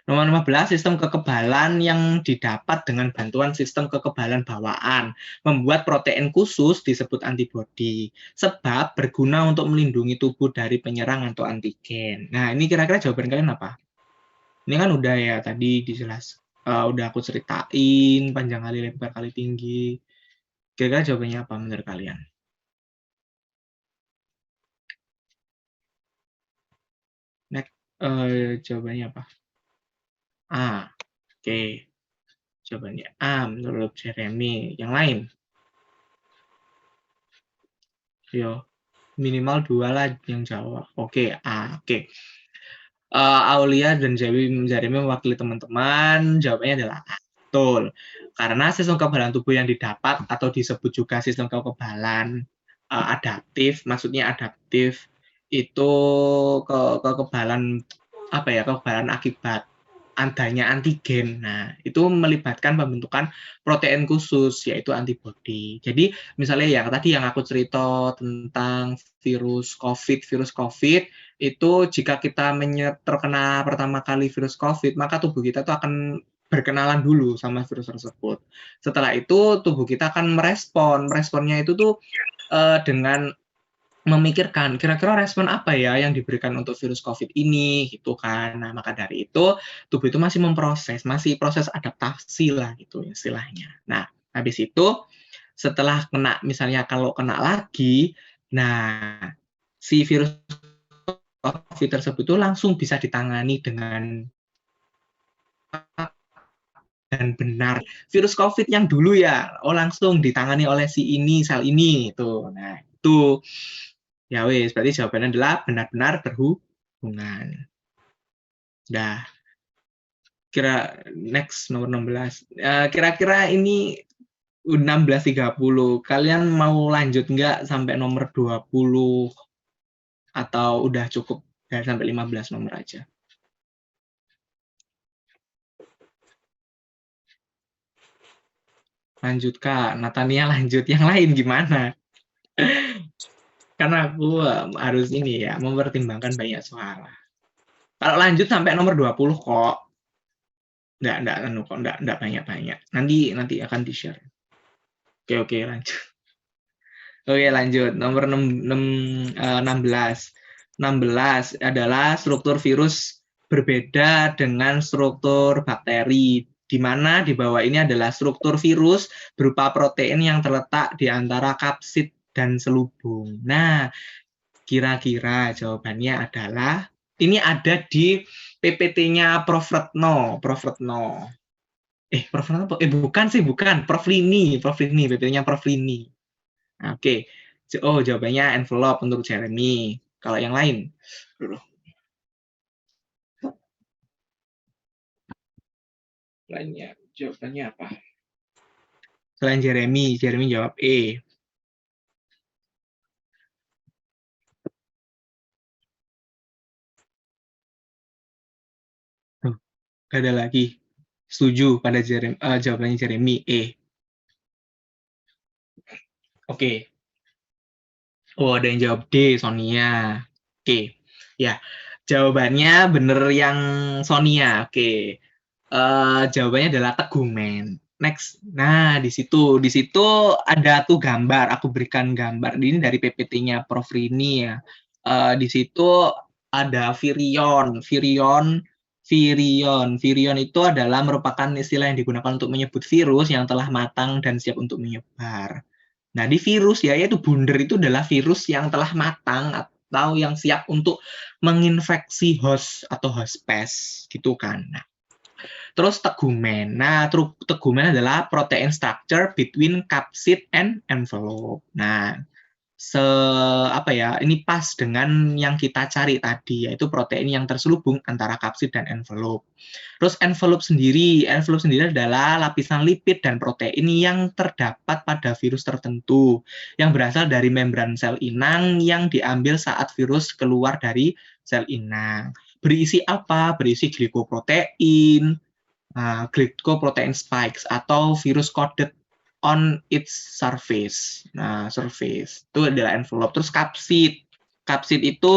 Nomor 15, sistem kekebalan yang didapat dengan bantuan sistem kekebalan bawaan. Membuat protein khusus disebut antibodi. Sebab berguna untuk melindungi tubuh dari penyerang atau antigen. Nah, ini kira-kira jawaban kalian apa? Ini kan udah ya, tadi dijelas. Udah aku ceritain, panjang kali, lebar kali, tinggi. Kira-kira jawabannya apa menurut kalian? Next, jawabannya apa? A. Oke. Jawabannya A menurut Jeremy. Yang lain? Yo, minimal 2 lah yang jawab. Oke, A. Oke. Aulia dan Jeremy mewakili teman-teman. Jawabannya adalah A. Betul. Karena sistem kekebalan tubuh yang didapat atau disebut juga sistem kekebalan adaptif, maksudnya adaptif itu kekebalan kekebalan akibat adanya antigen. Nah, itu melibatkan pembentukan protein khusus, yaitu antibodi. Jadi, misalnya yang tadi yang aku cerita tentang virus COVID, itu jika kita terkena pertama kali virus COVID, maka tubuh kita itu akan berkenalan dulu sama virus tersebut. Setelah itu, tubuh kita akan Meresponnya itu tuh dengan memikirkan kira-kira respon apa ya yang diberikan untuk virus COVID ini gitu kan. Nah, maka dari itu tubuh itu masih proses adaptasi lah gitu istilahnya. Nah, habis itu setelah misalnya kalau kena lagi, nah si virus COVID tersebut itu langsung bisa ditangani dengan dan benar. Virus COVID yang dulu ya, langsung ditangani oleh si ini, sel ini itu. Nah, itu ya wis, berarti jawabannya adalah benar-benar berhubungan. Dah. Next nomor 16. Kira-kira ini 16.30. Kalian mau lanjut nggak sampai nomor 20 atau udah cukup dari sampai 15 nomor aja? Lanjut Kak, Natania lanjut. Yang lain gimana? Karena aku harus ini ya, mempertimbangkan banyak suara. Kalau lanjut sampai nomor 20 kok. Enggak banyak-banyak. Nanti akan di-share. Oke, lanjut. Oke, lanjut. Nomor 16. 16 adalah struktur virus berbeda dengan struktur bakteri, di mana di bawah ini adalah struktur virus berupa protein yang terletak di antara kapsid dan selubung. Nah, kira-kira jawabannya adalah, ini ada di PPT-nya Prof. Retno. Prof apa? Bukan sih, bukan. Prof Lini, PPT-nya Prof Lini. Nah, oke. Oh, jawabannya envelope untuk Jeremy. Kalau yang lain? Lainnya, jawabannya apa? Selain Jeremy jawab E. Gak ada lagi. Setuju pada jawabannya Jeremy E. Oke. Oh, ada yang jawab D, Sonia. Oke. Ya, jawabannya bener yang Sonia. Oke. Jawabannya adalah tegumen. Next. Nah, di situ ada tuh gambar. Aku berikan gambar. Ini dari PPT-nya Prof Rini ya. Di situ ada virion. Virion itu adalah merupakan istilah yang digunakan untuk menyebut virus yang telah matang dan siap untuk menyebar. Nah, di virus ya, yaitu bunder itu adalah virus yang telah matang atau yang siap untuk menginfeksi host atau host pest gitu kan. Nah, terus tegumen. Nah, tegumen adalah protein structure between capsid and envelope. Nah, ini pas dengan yang kita cari tadi, yaitu protein yang terselubung antara kapsid dan envelope. Terus envelope sendiri adalah lapisan lipid dan protein yang terdapat pada virus tertentu yang berasal dari membran sel inang yang diambil saat virus keluar dari sel inang. Berisi apa? Berisi glikoprotein, glycoprotein spikes atau virus coded on its surface. Nah, surface itu adalah envelope. Terus kapsid itu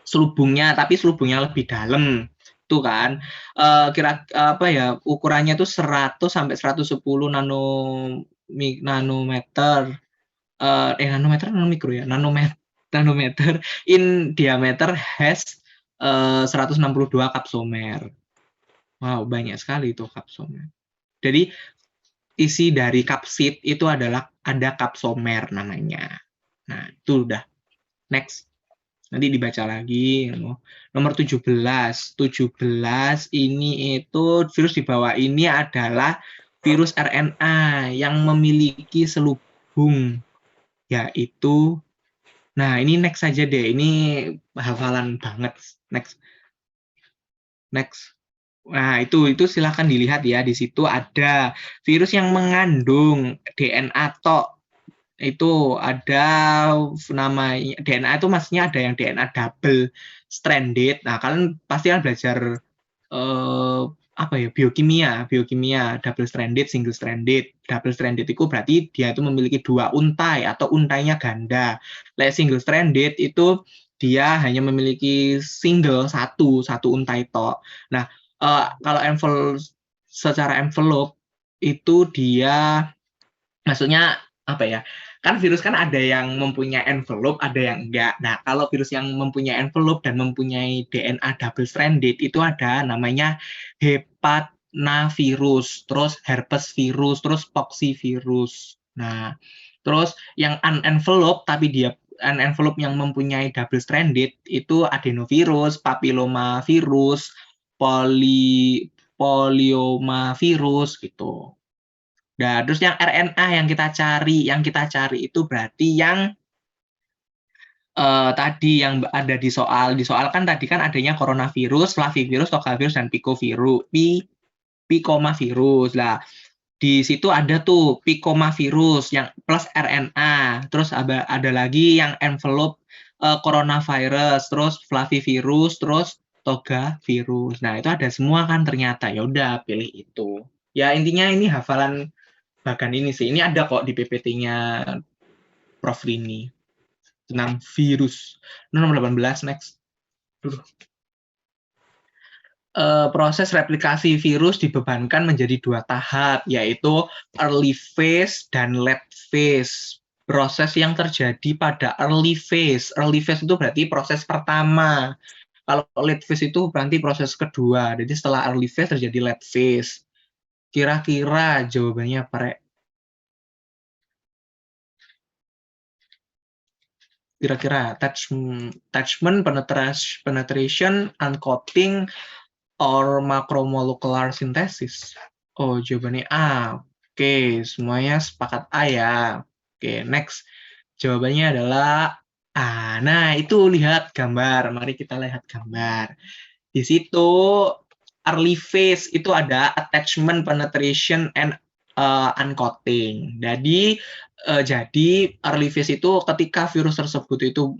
selubungnya, tapi selubungnya lebih dalam. Itu kan ukurannya itu 100 sampai 110 nanometer. Nanomikro ya, nanometer in diameter has 162 kapsomer. Wow, banyak sekali itu kapsomer. Jadi isi dari kapsid itu adalah ada kapsomer namanya. Nah, itu udah. Next. Nanti dibaca lagi. Nomor 17. 17 ini itu virus di bawah ini adalah virus RNA yang memiliki selubung, yaitu, nah ini next saja deh. Ini hafalan banget. Next. Nah, itu silakan dilihat ya. Di situ ada virus yang mengandung DNA tok. Itu ada namanya DNA itu maksudnya ada yang DNA double stranded. Nah, kalian pasti kan belajar biokimia double stranded, single stranded. Double stranded itu berarti dia itu memiliki dua untai atau untainya ganda. Single stranded itu dia hanya memiliki satu untai tok. Nah, kalau secara envelope itu dia maksudnya apa ya? Kan virus kan ada yang mempunyai envelope, ada yang enggak. Nah, kalau virus yang mempunyai envelope dan mempunyai DNA double stranded itu ada namanya hepatnavirus, terus herpes virus, terus poxvirus. Nah, terus yang unenvelope tapi dia unenvelope yang mempunyai double stranded itu adenovirus, papillomavirus, poliomavirus gitu. Nah, terus yang RNA yang kita cari itu berarti yang tadi yang ada di soal kan tadi kan adanya coronavirus, flavivirus, togavirus dan picomavirus. Lah, di situ ada tuh picomavirus yang plus RNA, terus ada lagi yang envelope coronavirus, terus flavivirus, terus togavirus. Nah, itu ada semua kan ternyata. Ya udah pilih itu. Ya intinya ini hafalan bahkan ini sih, ini ada kok di PPT-nya Prof Rini tentang virus. Nomor 18 next. Proses replikasi virus dibebankan menjadi dua tahap, yaitu early phase dan late phase. Proses yang terjadi pada early phase itu berarti proses pertama. Kalau late phase itu berarti proses kedua. Jadi setelah early phase terjadi late phase. Kira-kira jawabannya apa, Rek? Kira-kira attachment, penetration, uncoating, or macromolecular synthesis. Oh, jawabannya A. Oke, semuanya sepakat A ya. Oke, next. Jawabannya adalah A. Nah, itu lihat gambar. Mari kita lihat gambar. Di situ early phase itu ada attachment, penetration, and uncoating. Jadi early phase itu ketika virus tersebut itu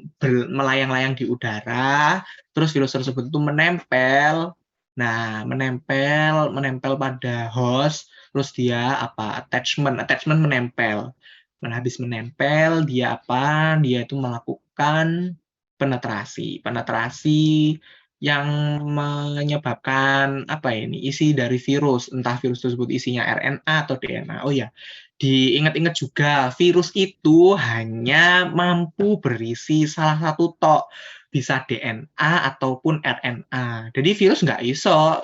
melayang-layang di udara, terus virus tersebut itu menempel. Nah, menempel pada host, terus dia apa? Attachment menempel. Nah, habis menempel, dia apa? Dia itu melakukan penetrasi. Penetrasi yang menyebabkan apa ini isi dari virus, entah virus tersebut isinya RNA atau DNA. Oh ya, diingat-ingat juga virus itu hanya mampu berisi salah satu tok, bisa DNA ataupun RNA. Jadi virus nggak iso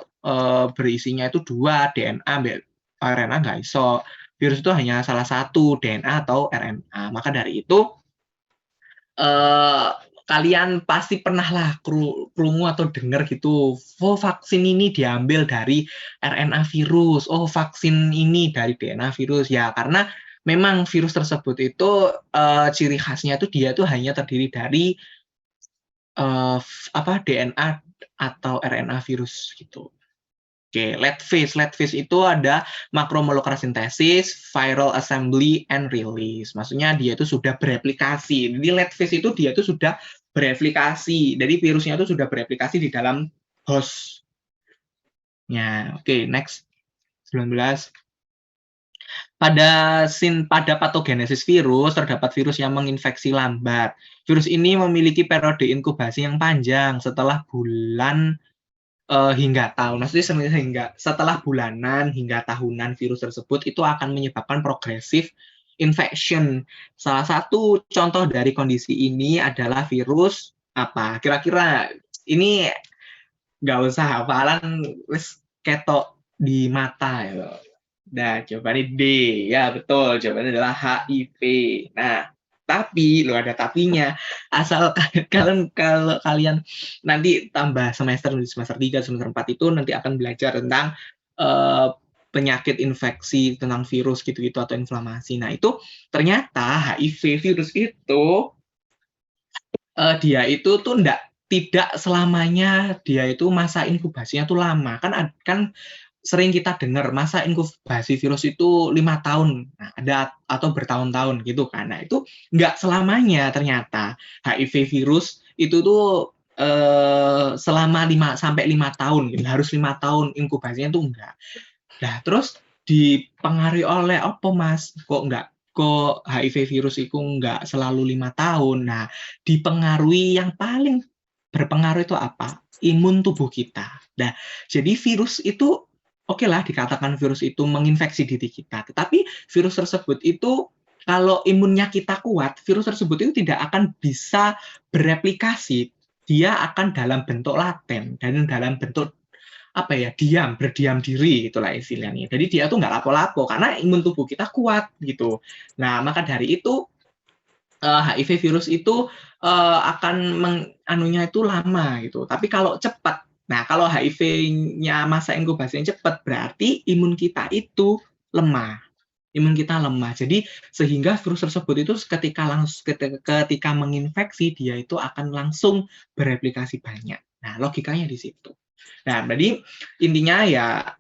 berisinya itu dua, DNA RNA nggak iso. Virus itu hanya salah satu, DNA atau RNA. Maka dari itu uh, kalian pasti pernah lah krungu atau dengar gitu, oh vaksin ini diambil dari RNA virus, oh vaksin ini dari DNA virus, ya karena memang virus tersebut itu ciri khasnya itu dia tuh hanya terdiri dari DNA atau RNA virus gitu. Oke, late phase. Late phase itu ada macromolecular synthesis, viral assembly, and release. Maksudnya dia itu sudah bereplikasi. Di late phase itu dia itu sudah bereplikasi. Jadi virusnya itu sudah bereplikasi di dalam hostnya. Oke, next. 19. Pada patogenesis virus, terdapat virus yang menginfeksi lambat. Virus ini memiliki periode inkubasi yang panjang setelah bulan hingga tahun. Maksudnya hingga setelah bulanan hingga tahunan virus tersebut itu akan menyebabkan progressive infection. Salah satu contoh dari kondisi ini adalah virus apa? Kira-kira ini nggak usah hafalan, wis ketok di mata ya. Nah, jawabannya D. Ya, betul. Jawabannya adalah HIV. Nah, tapi lo ada tapinya, asal kalian kalau kalian nanti tambah semester 3 semester 4 itu nanti akan belajar tentang penyakit infeksi, tentang virus gitu-gitu atau inflamasi. Nah, itu ternyata HIV virus itu dia itu tuh tidak selamanya dia itu masa inkubasinya tuh lama. Kan sering kita dengar masa inkubasi virus itu 5 tahun, nah, ada atau bertahun-tahun gitu kan. Nah, itu nggak selamanya ternyata. HIV virus itu tuh selama 5 sampai 5 tahun, gitu. Harus 5 tahun inkubasinya tuh enggak. Nah, terus dipengaruhi oleh apa Mas? Kok HIV virus itu enggak selalu 5 tahun? Nah, dipengaruhi yang paling berpengaruh itu apa? Imun tubuh kita. Nah, jadi virus itu oke lah dikatakan virus itu menginfeksi diri kita, tetapi virus tersebut itu kalau imunnya kita kuat, virus tersebut itu tidak akan bisa bereplikasi. Dia akan dalam bentuk laten dan dalam bentuk apa ya, berdiam diri itulah istilahnya. Jadi dia tuh nggak lapo-lapo karena imun tubuh kita kuat gitu. Nah, maka dari itu HIV virus itu akan anunya itu lama gitu. Tapi kalau cepat, nah kalau HIV-nya masa inkubasinya cepat, berarti imun kita itu lemah. Imun kita lemah. Jadi sehingga virus tersebut itu ketika menginfeksi dia itu akan langsung bereplikasi banyak. Nah, logikanya di situ. Nah, jadi intinya ya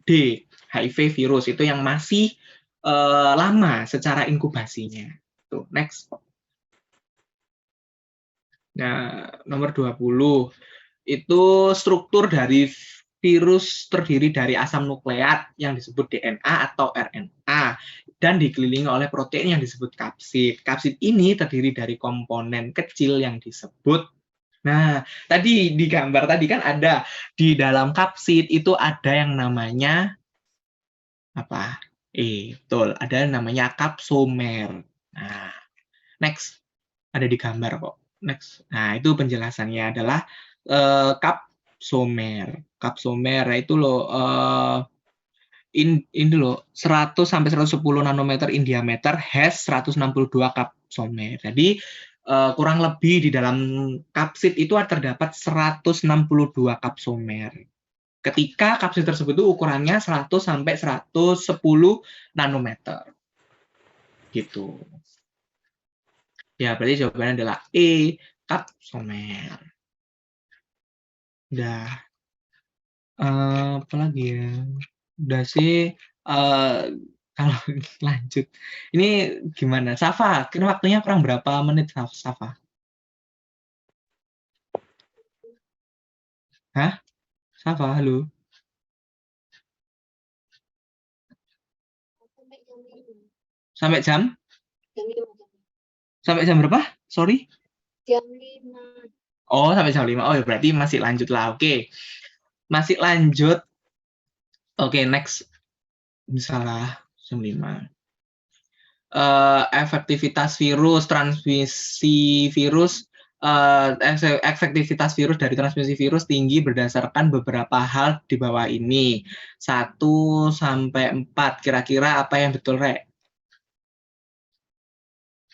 D, HIV virus itu yang masih lama secara inkubasinya. Tuh, next. Nah, nomor 20 itu struktur dari virus terdiri dari asam nukleat yang disebut DNA atau RNA dan dikelilingi oleh protein yang disebut kapsid. Kapsid ini terdiri dari komponen kecil yang disebut. Nah, tadi di gambar tadi kan ada di dalam kapsid itu ada yang namanya apa? Betul, ada yang namanya kapsomer. Nah, next. Ada di gambar kok. Next. Nah, itu penjelasannya adalah kapsomer. Kapsomer itu loh ini loh 100 sampai 110 nanometer in diameter has 162 kapsomer. Jadi kurang lebih di dalam kapsid itu terdapat 162 kapsomer. Ketika kapsil tersebut itu ukurannya 100 sampai 110 nanometer. Gitu. Ya, berarti jawabannya adalah E, kapsomer. Udah. Apa lagi ya? Udah sih. Kalau lanjut. Ini gimana? Safa, kira waktunya kurang berapa menit, Safa? Hah? Safa, halo? Sampai jam? Sampai jam berapa? Sorry? Jam 5. Oh, sampai jam 5. Oh, ya berarti masih lanjut lah. Oke. Masih lanjut. Oke, next. Misalnya jam 5. Efektivitas virus, transmisi virus, efektivitas virus dari transmisi virus tinggi berdasarkan beberapa hal di bawah ini. 1 sampai 4. Kira-kira apa yang betul, Rek?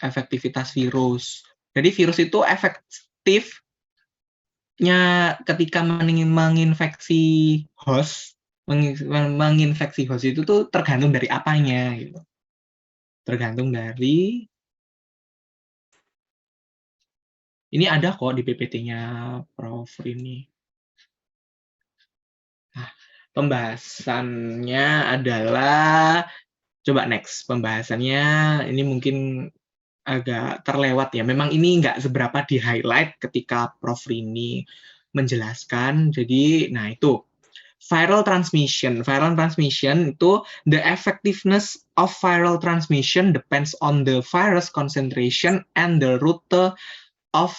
Efektivitas virus. Jadi virus itu efektifnya ketika menginfeksi host, menginfeksi host itu tuh tergantung dari apanya gitu. Tergantung dari ini ada kok di PPT-nya Prof ini. Nah, pembahasannya adalah coba next. Pembahasannya ini mungkin agak terlewat ya. Memang ini nggak seberapa di-highlight ketika Prof ini menjelaskan. Jadi, nah itu viral transmission. Viral transmission itu the effectiveness of viral transmission depends on the virus concentration and the route of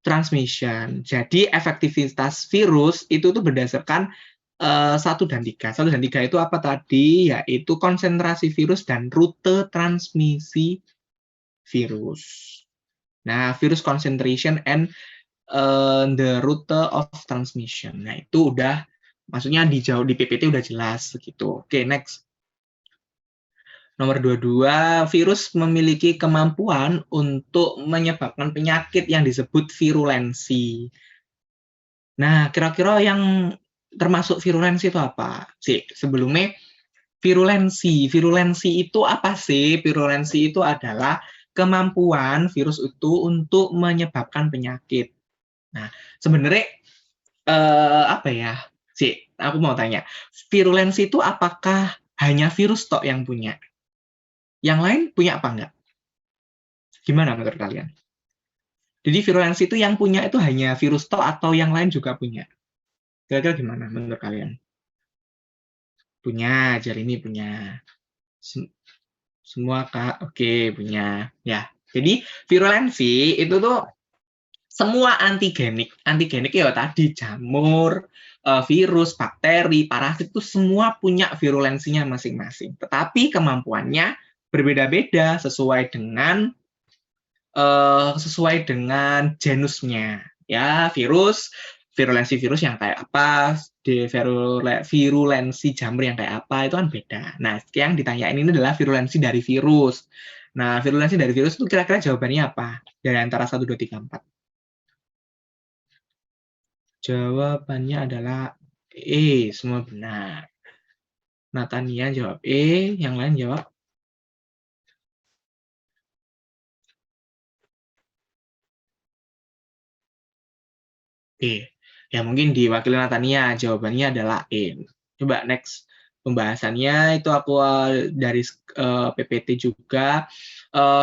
transmission. Jadi efektivitas virus itu tuh berdasarkan 1 dan 3. 1 dan 3 itu apa tadi? Yaitu konsentrasi virus dan rute transmisi virus. Nah, virus concentration and the route of transmission. Nah, itu udah maksudnya di PPT udah jelas gitu. Oke, next. Nomor 22, virus memiliki kemampuan untuk menyebabkan penyakit yang disebut virulensi. Nah, kira-kira yang termasuk virulensi itu apa? Sebelumnya virulensi. Virulensi itu apa sih? Virulensi itu adalah kemampuan virus itu untuk menyebabkan penyakit. Nah, sebenarnya apa ya? Aku mau tanya. Virulensi itu apakah hanya virus tok yang punya? Yang lain punya apa enggak? Gimana menurut kalian? Jadi virulensi itu yang punya itu hanya virus tok atau yang lain juga punya? Kira-kira gimana menurut kalian? Punya, ini punya. Semua Kak, oke punya. Ya, jadi virulensi itu tuh semua antigenik. Antigenik ya tadi jamur, virus, bakteri, parasit itu semua punya virulensinya masing-masing. Tetapi kemampuannya berbeda-beda sesuai dengan genusnya. Ya, virulensi virus yang kayak apa, virulensi jamur yang kayak apa, itu kan beda. Nah, yang ditanyain ini adalah virulensi dari virus. Nah, virulensi dari virus itu kira-kira jawabannya apa? Dari antara 1, 2, 3, 4. Jawabannya adalah E, semua benar. Natania jawab E, yang lain jawab E. Ya mungkin diwakili Natania, jawabannya adalah E. Coba next. Pembahasannya itu aku dari PPT juga.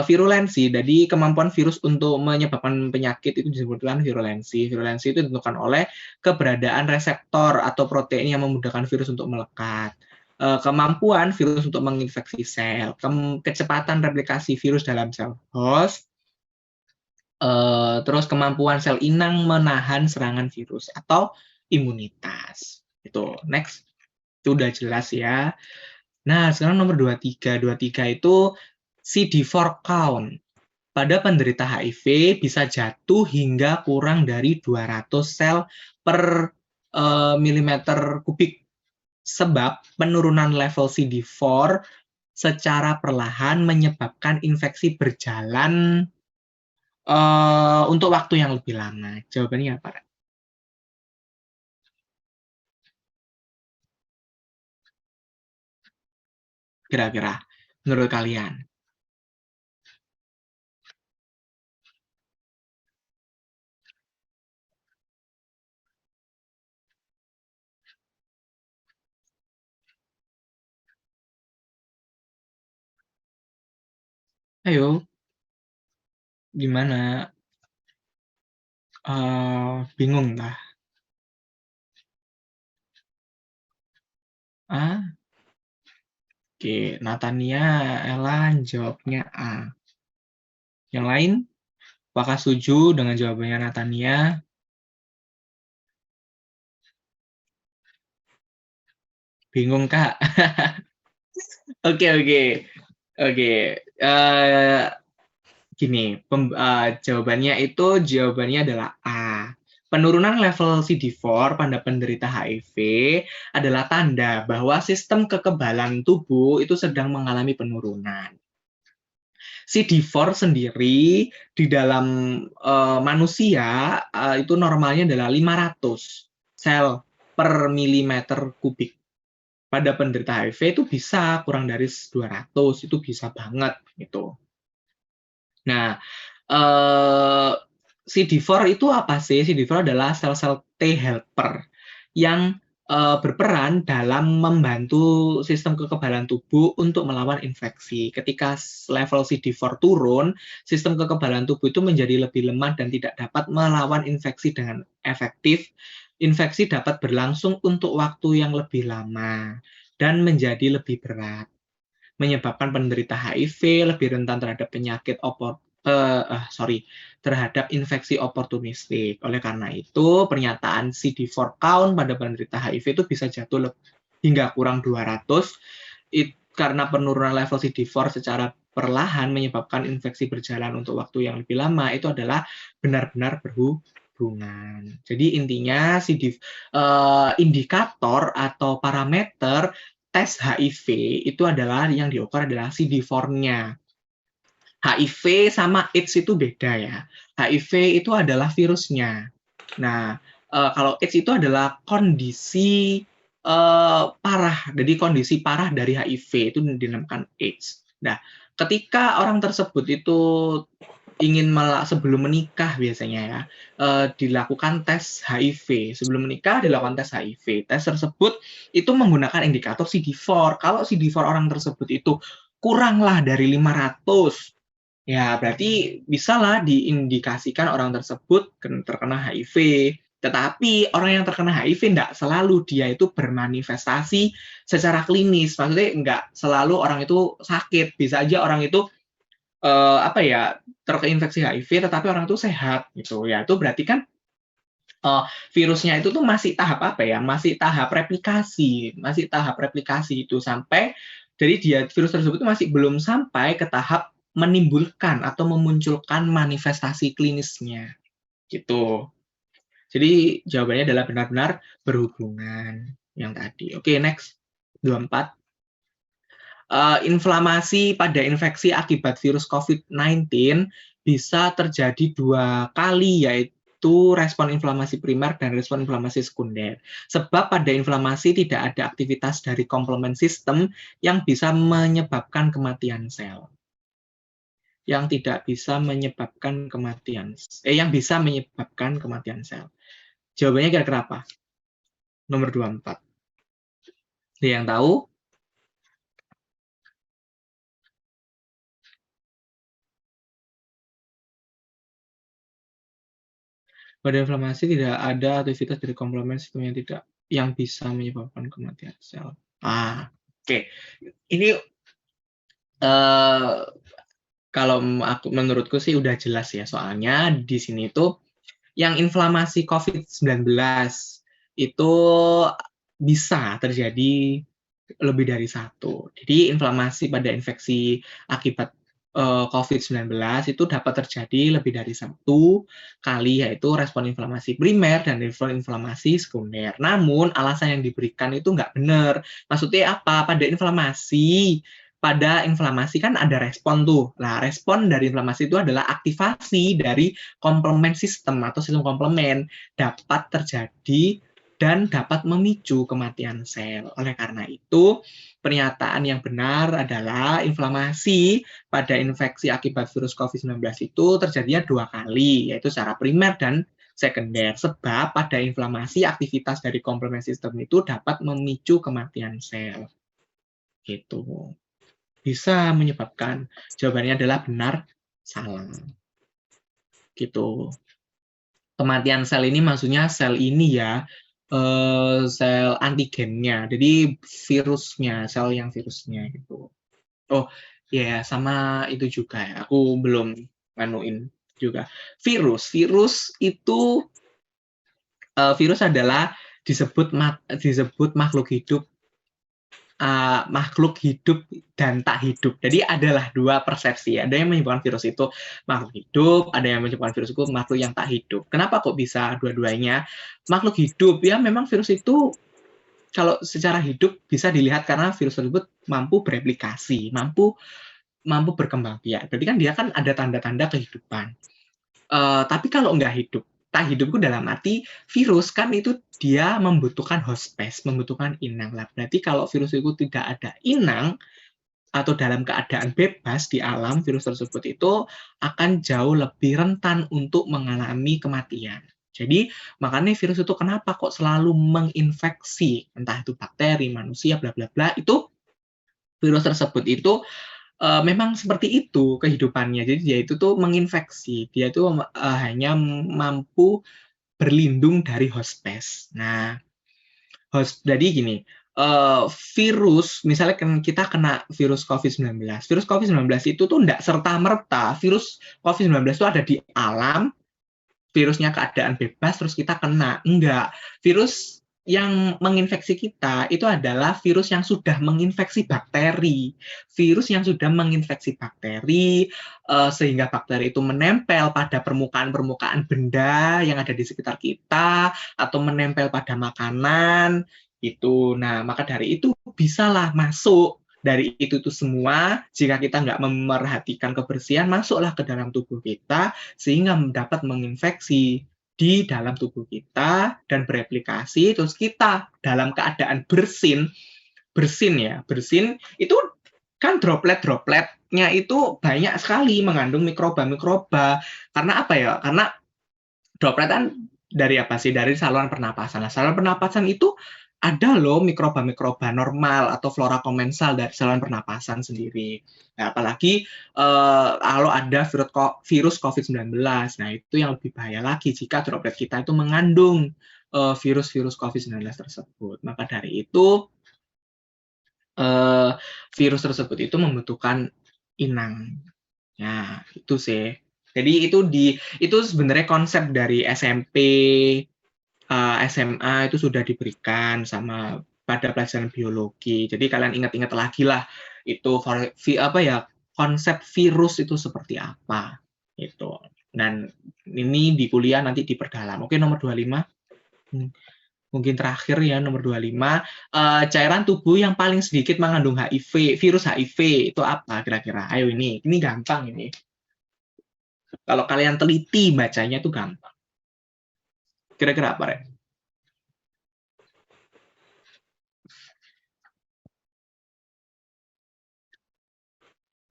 Virulensi, jadi kemampuan virus untuk menyebabkan penyakit itu disebutkan virulensi. Virulensi itu ditentukan oleh keberadaan reseptor atau protein yang memudahkan virus untuk melekat. Kemampuan virus untuk menginfeksi sel, kecepatan replikasi virus dalam sel host, terus kemampuan sel inang menahan serangan virus atau imunitas. Itu next. Itu udah jelas ya. Nah, sekarang nomor 23. 23 itu CD4 count. Pada penderita HIV bisa jatuh hingga kurang dari 200 sel per milimeter kubik. Sebab penurunan level CD4 secara perlahan menyebabkan infeksi berjalan untuk waktu yang lebih lama. Jawabannya apa? kira-kira menurut kalian? Ayo, gimana? Bingung lah. Ah, oke, Natania, Ella jawabnya A. Yang lain, apakah setuju dengan jawabannya Natania? Bingung, Kak? Oke, oke. Oke, gini, jawabannya adalah A. Penurunan level CD4 pada penderita HIV adalah tanda bahwa sistem kekebalan tubuh itu sedang mengalami penurunan. CD4 sendiri di dalam manusia itu normalnya adalah 500 sel per milimeter kubik. Pada penderita HIV itu bisa kurang dari 200, itu bisa banget gitu. Nah, CD4 itu apa sih? CD4 adalah sel-sel T helper yang berperan dalam membantu sistem kekebalan tubuh untuk melawan infeksi. Ketika level CD4 turun, sistem kekebalan tubuh itu menjadi lebih lemah dan tidak dapat melawan infeksi dengan efektif. Infeksi dapat berlangsung untuk waktu yang lebih lama dan menjadi lebih berat, menyebabkan penderita HIV lebih rentan terhadap terhadap infeksi oportunistik. Oleh karena itu, pernyataan CD4 count pada penderita HIV itu bisa jatuh hingga kurang 200 karena penurunan level CD4 secara perlahan menyebabkan infeksi berjalan untuk waktu yang lebih lama, itu adalah benar-benar berhubungan. Jadi intinya indikator atau parameter tes HIV itu adalah yang diukur adalah CD4-nya. HIV sama AIDS itu beda ya. HIV itu adalah virusnya. Nah, kalau AIDS itu adalah kondisi parah. Jadi kondisi parah dari HIV itu dinamakan AIDS. Nah, ketika orang tersebut itu ingin sebelum menikah biasanya ya dilakukan tes HIV. Sebelum menikah dilakukan tes HIV. Tes tersebut itu menggunakan indikator CD4. Kalau CD4 orang tersebut itu kuranglah dari 500, ya berarti bisalah diindikasikan orang tersebut terkena HIV. Tetapi orang yang terkena HIV tidak selalu dia itu bermanifestasi secara klinis. Maksudnya nggak selalu orang itu sakit. Bisa aja orang itu terinfeksi HIV tetapi orang itu sehat gitu ya. Itu berarti kan virusnya itu tuh masih tahap replikasi itu sampai, jadi virus tersebut masih belum sampai ke tahap menimbulkan atau memunculkan manifestasi klinisnya gitu. Jadi jawabannya adalah benar-benar berhubungan yang tadi. Oke, next 24. Inflamasi pada infeksi akibat virus COVID-19 bisa terjadi 2 kali, yaitu respon inflamasi primer dan respon inflamasi sekunder. Sebab pada inflamasi tidak ada aktivitas dari komplement sistem yang bisa menyebabkan kematian sel. Yang bisa menyebabkan kematian sel. Jawabannya kira-kira apa? Nomor 24. Ada yang tahu? Pada inflamasi tidak ada aktivitas dari komplement sistem yang bisa menyebabkan kematian sel. Oke. Ini kalau menurutku sih udah jelas ya, soalnya di sini tuh yang inflamasi COVID-19 itu bisa terjadi lebih dari satu. Jadi inflamasi pada infeksi akibat COVID-19 itu dapat terjadi lebih dari satu kali, yaitu respon inflamasi primer dan respon inflamasi sekunder. Namun alasan yang diberikan itu nggak benar. Maksudnya apa? Pada inflamasi kan ada respon tuh. Nah, respon dari inflamasi itu adalah aktivasi dari komplement sistem atau sistem komplement dapat terjadi dan dapat memicu kematian sel. Oleh karena itu, pernyataan yang benar adalah inflamasi pada infeksi akibat virus COVID-19 itu terjadinya 2 kali, yaitu secara primer dan sekunder. Sebab pada inflamasi aktivitas dari komplement sistem itu dapat memicu kematian sel. Gitu. Bisa menyebabkan, jawabannya adalah benar, salah. Gitu. Kematian sel ini maksudnya sel ini ya, sel antigennya, jadi virusnya, sel yang virusnya gitu. Oh, ya sama itu juga ya, aku belum nganuin juga. Virus itu virus adalah disebut makhluk hidup dan tak hidup. Jadi adalah 2 persepsi. Ada yang menyebutkan virus itu makhluk hidup, ada yang menyebutkan virus itu makhluk yang tak hidup. Kenapa kok bisa dua-duanya? Makhluk hidup ya memang virus itu kalau secara hidup bisa dilihat karena virus tersebut mampu bereplikasi, mampu berkembang biak. Berarti kan dia kan ada tanda-tanda kehidupan. Tapi kalau nggak hidup, tak hidup itu dalam arti virus kan itu dia membutuhkan host space, membutuhkan inang. Lah, berarti kalau virus itu tidak ada inang atau dalam keadaan bebas di alam, virus tersebut itu akan jauh lebih rentan untuk mengalami kematian. Jadi makanya virus itu kenapa kok selalu menginfeksi, entah itu bakteri, manusia, bla bla bla, itu virus tersebut itu memang seperti itu kehidupannya. Jadi dia itu tuh menginfeksi, dia itu hanya mampu berlindung dari host space. Nah, jadi gini, virus, misalnya kita kena virus COVID-19. Virus COVID-19 itu tuh enggak serta-merta virus COVID-19 itu ada di alam, virusnya keadaan bebas, terus kita kena. Enggak. Virus yang menginfeksi kita itu adalah virus yang sudah menginfeksi bakteri. Virus yang sudah menginfeksi bakteri, sehingga bakteri itu menempel pada permukaan-permukaan benda yang ada di sekitar kita, atau menempel pada makanan, itu. Nah, maka dari itu bisalah masuk dari itu semua, jika kita nggak memerhatikan kebersihan, masuklah ke dalam tubuh kita, sehingga dapat menginfeksi di dalam tubuh kita dan bereplikasi, terus kita dalam keadaan bersin itu kan dropletnya itu banyak sekali mengandung mikroba. Karena apa ya? Karena droplet kan dari apa sih? Dari saluran pernapasan. Nah, saluran pernapasan itu ada loh mikroba normal atau flora komensal dari saluran pernapasan sendiri. Nah, apalagi kalau ada virus COVID-19, nah itu yang lebih bahaya lagi jika droplet kita itu mengandung virus COVID-19 tersebut. Maka dari itu virus tersebut itu membutuhkan inang. Nah, itu sih. Jadi itu sebenarnya konsep dari SMP, SMA itu sudah diberikan sama pada pelajaran biologi. Jadi kalian ingat-ingat lagi lah itu konsep virus itu seperti apa gitu. Dan ini di kuliah nanti diperdalam. Oke, nomor 25. Mungkin terakhir ya, nomor 25. Cairan tubuh yang paling sedikit mengandung HIV, virus HIV itu apa kira-kira? Ayo ini gampang ini. Kalau kalian teliti bacanya itu gampang. Kira-kira apa, Ren?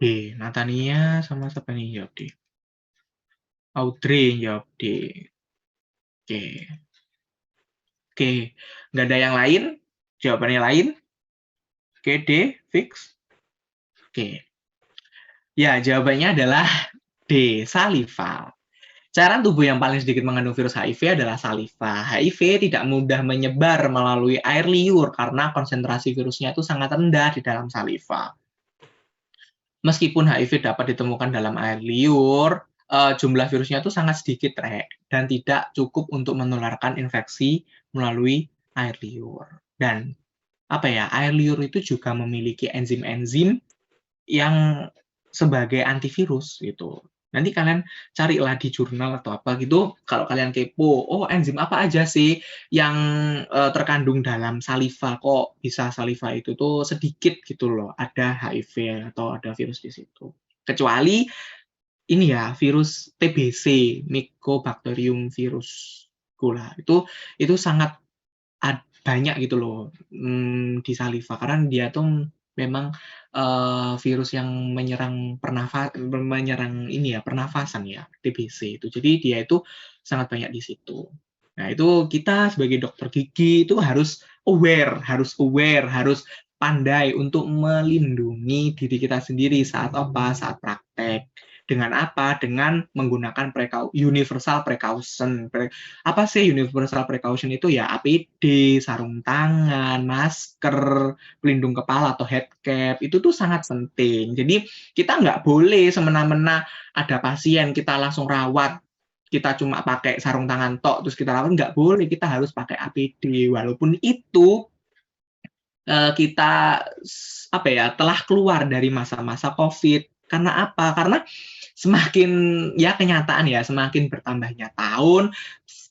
D. Natania sama siapa nih jawab D? Audrey jawab D. Oke. Oke. Nggak ada yang lain? Jawabannya lain? Oke, D. Fix? Oke. Ya, jawabannya adalah D. Saliva. Cairan tubuh yang paling sedikit mengandung virus HIV adalah saliva. HIV tidak mudah menyebar melalui air liur karena konsentrasi virusnya itu sangat rendah di dalam saliva. Meskipun HIV dapat ditemukan dalam air liur, jumlah virusnya itu sangat sedikit, dan tidak cukup untuk menularkan infeksi melalui air liur. Dan air liur itu juga memiliki enzim-enzim yang sebagai antivirus gitu. Nanti kalian carilah di jurnal atau apa gitu, kalau kalian kepo, enzim apa aja sih yang terkandung dalam saliva, kok bisa saliva itu tuh sedikit gitu loh, ada HIV atau ada virus di situ. Kecuali ini ya, virus TBC, Mycobacterium virus gula. Itu sangat banyak gitu loh di saliva, karena dia tuh memang virus yang menyerang pernafasan ya, TBC itu. Jadi dia itu sangat banyak di situ. Nah, itu kita sebagai dokter gigi itu harus aware, harus pandai untuk melindungi diri kita sendiri saat apa? Saat praktek. Dengan apa? Dengan menggunakan universal precaution. Apa sih universal precaution itu? Ya APD, sarung tangan, masker, pelindung kepala atau head cap, itu tuh sangat penting. Jadi kita nggak boleh semena-mena ada pasien kita langsung rawat, kita cuma pakai sarung tangan tok terus kita rawat, nggak boleh, kita harus pakai APD. Walaupun itu kita telah keluar dari masa-masa COVID. Karena apa? Karena semakin kenyataan ya, semakin bertambahnya tahun,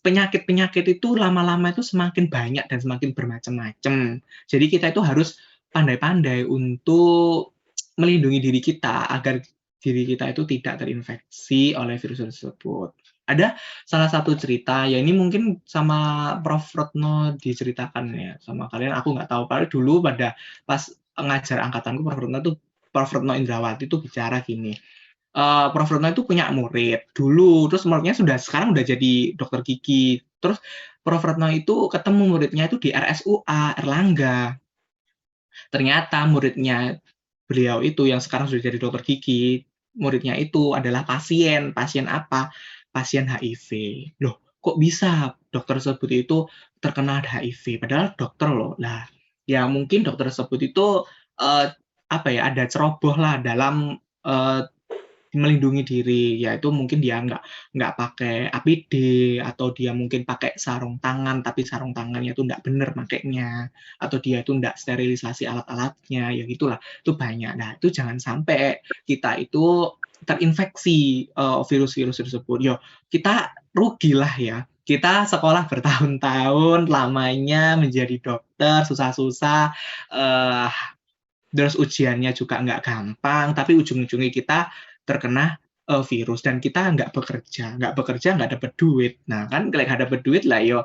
penyakit-penyakit itu lama-lama itu semakin banyak dan semakin bermacam-macam. Jadi kita itu harus pandai-pandai untuk melindungi diri kita agar diri kita itu tidak terinfeksi oleh virus tersebut. Ada salah satu cerita, ya ini mungkin sama Prof. Retno diceritakan ya sama kalian, aku nggak tahu. Kalau dulu pas ngajar angkatanku, Prof. Retno Indrawati itu bicara gini, Prof. Retno itu punya murid dulu, terus muridnya sekarang udah jadi dokter gigi. Terus Prof. Retno itu ketemu muridnya itu di RSUA Erlangga. Ternyata muridnya beliau itu yang sekarang sudah jadi dokter gigi, muridnya itu adalah pasien apa? Pasien HIV. Loh, kok bisa dokter tersebut itu terkena HIV? Padahal dokter loh. Lah, ya mungkin dokter tersebut itu ada ceroboh lah dalam melindungi diri, yaitu mungkin dia nggak pakai APD, atau dia mungkin pakai sarung tangan tapi sarung tangannya itu nggak benar makainya, atau dia itu nggak sterilisasi alat-alatnya, ya gitulah, itu banyak. Nah, itu jangan sampai kita itu terinfeksi virus-virus tersebut. Yo, kita rugilah ya. Kita sekolah bertahun-tahun lamanya menjadi dokter, susah-susah, terus ujiannya juga nggak gampang, tapi ujung-ujungnya kita terkena virus dan kita nggak bekerja nggak dapat duit. Nah kan kalau nggak dapat duit lah, yo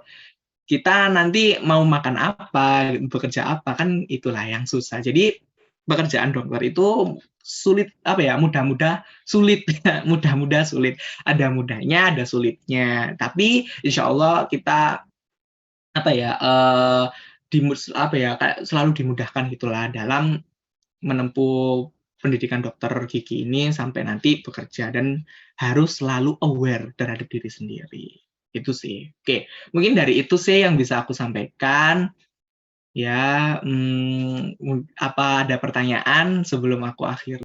kita nanti mau makan apa, bekerja apa, kan itulah yang susah. Jadi pekerjaan dokter itu sulit, mudah-mudah sulit, mudah-mudah sulit. Ada mudahnya, ada sulitnya. Tapi insya Allah kita selalu dimudahkan gitulah dalam menempuh pendidikan dokter gigi ini sampai nanti bekerja, dan harus selalu aware terhadap diri sendiri. Itu sih. Oke, mungkin dari itu sih yang bisa aku sampaikan. Ya, apa ada pertanyaan sebelum aku akhiri?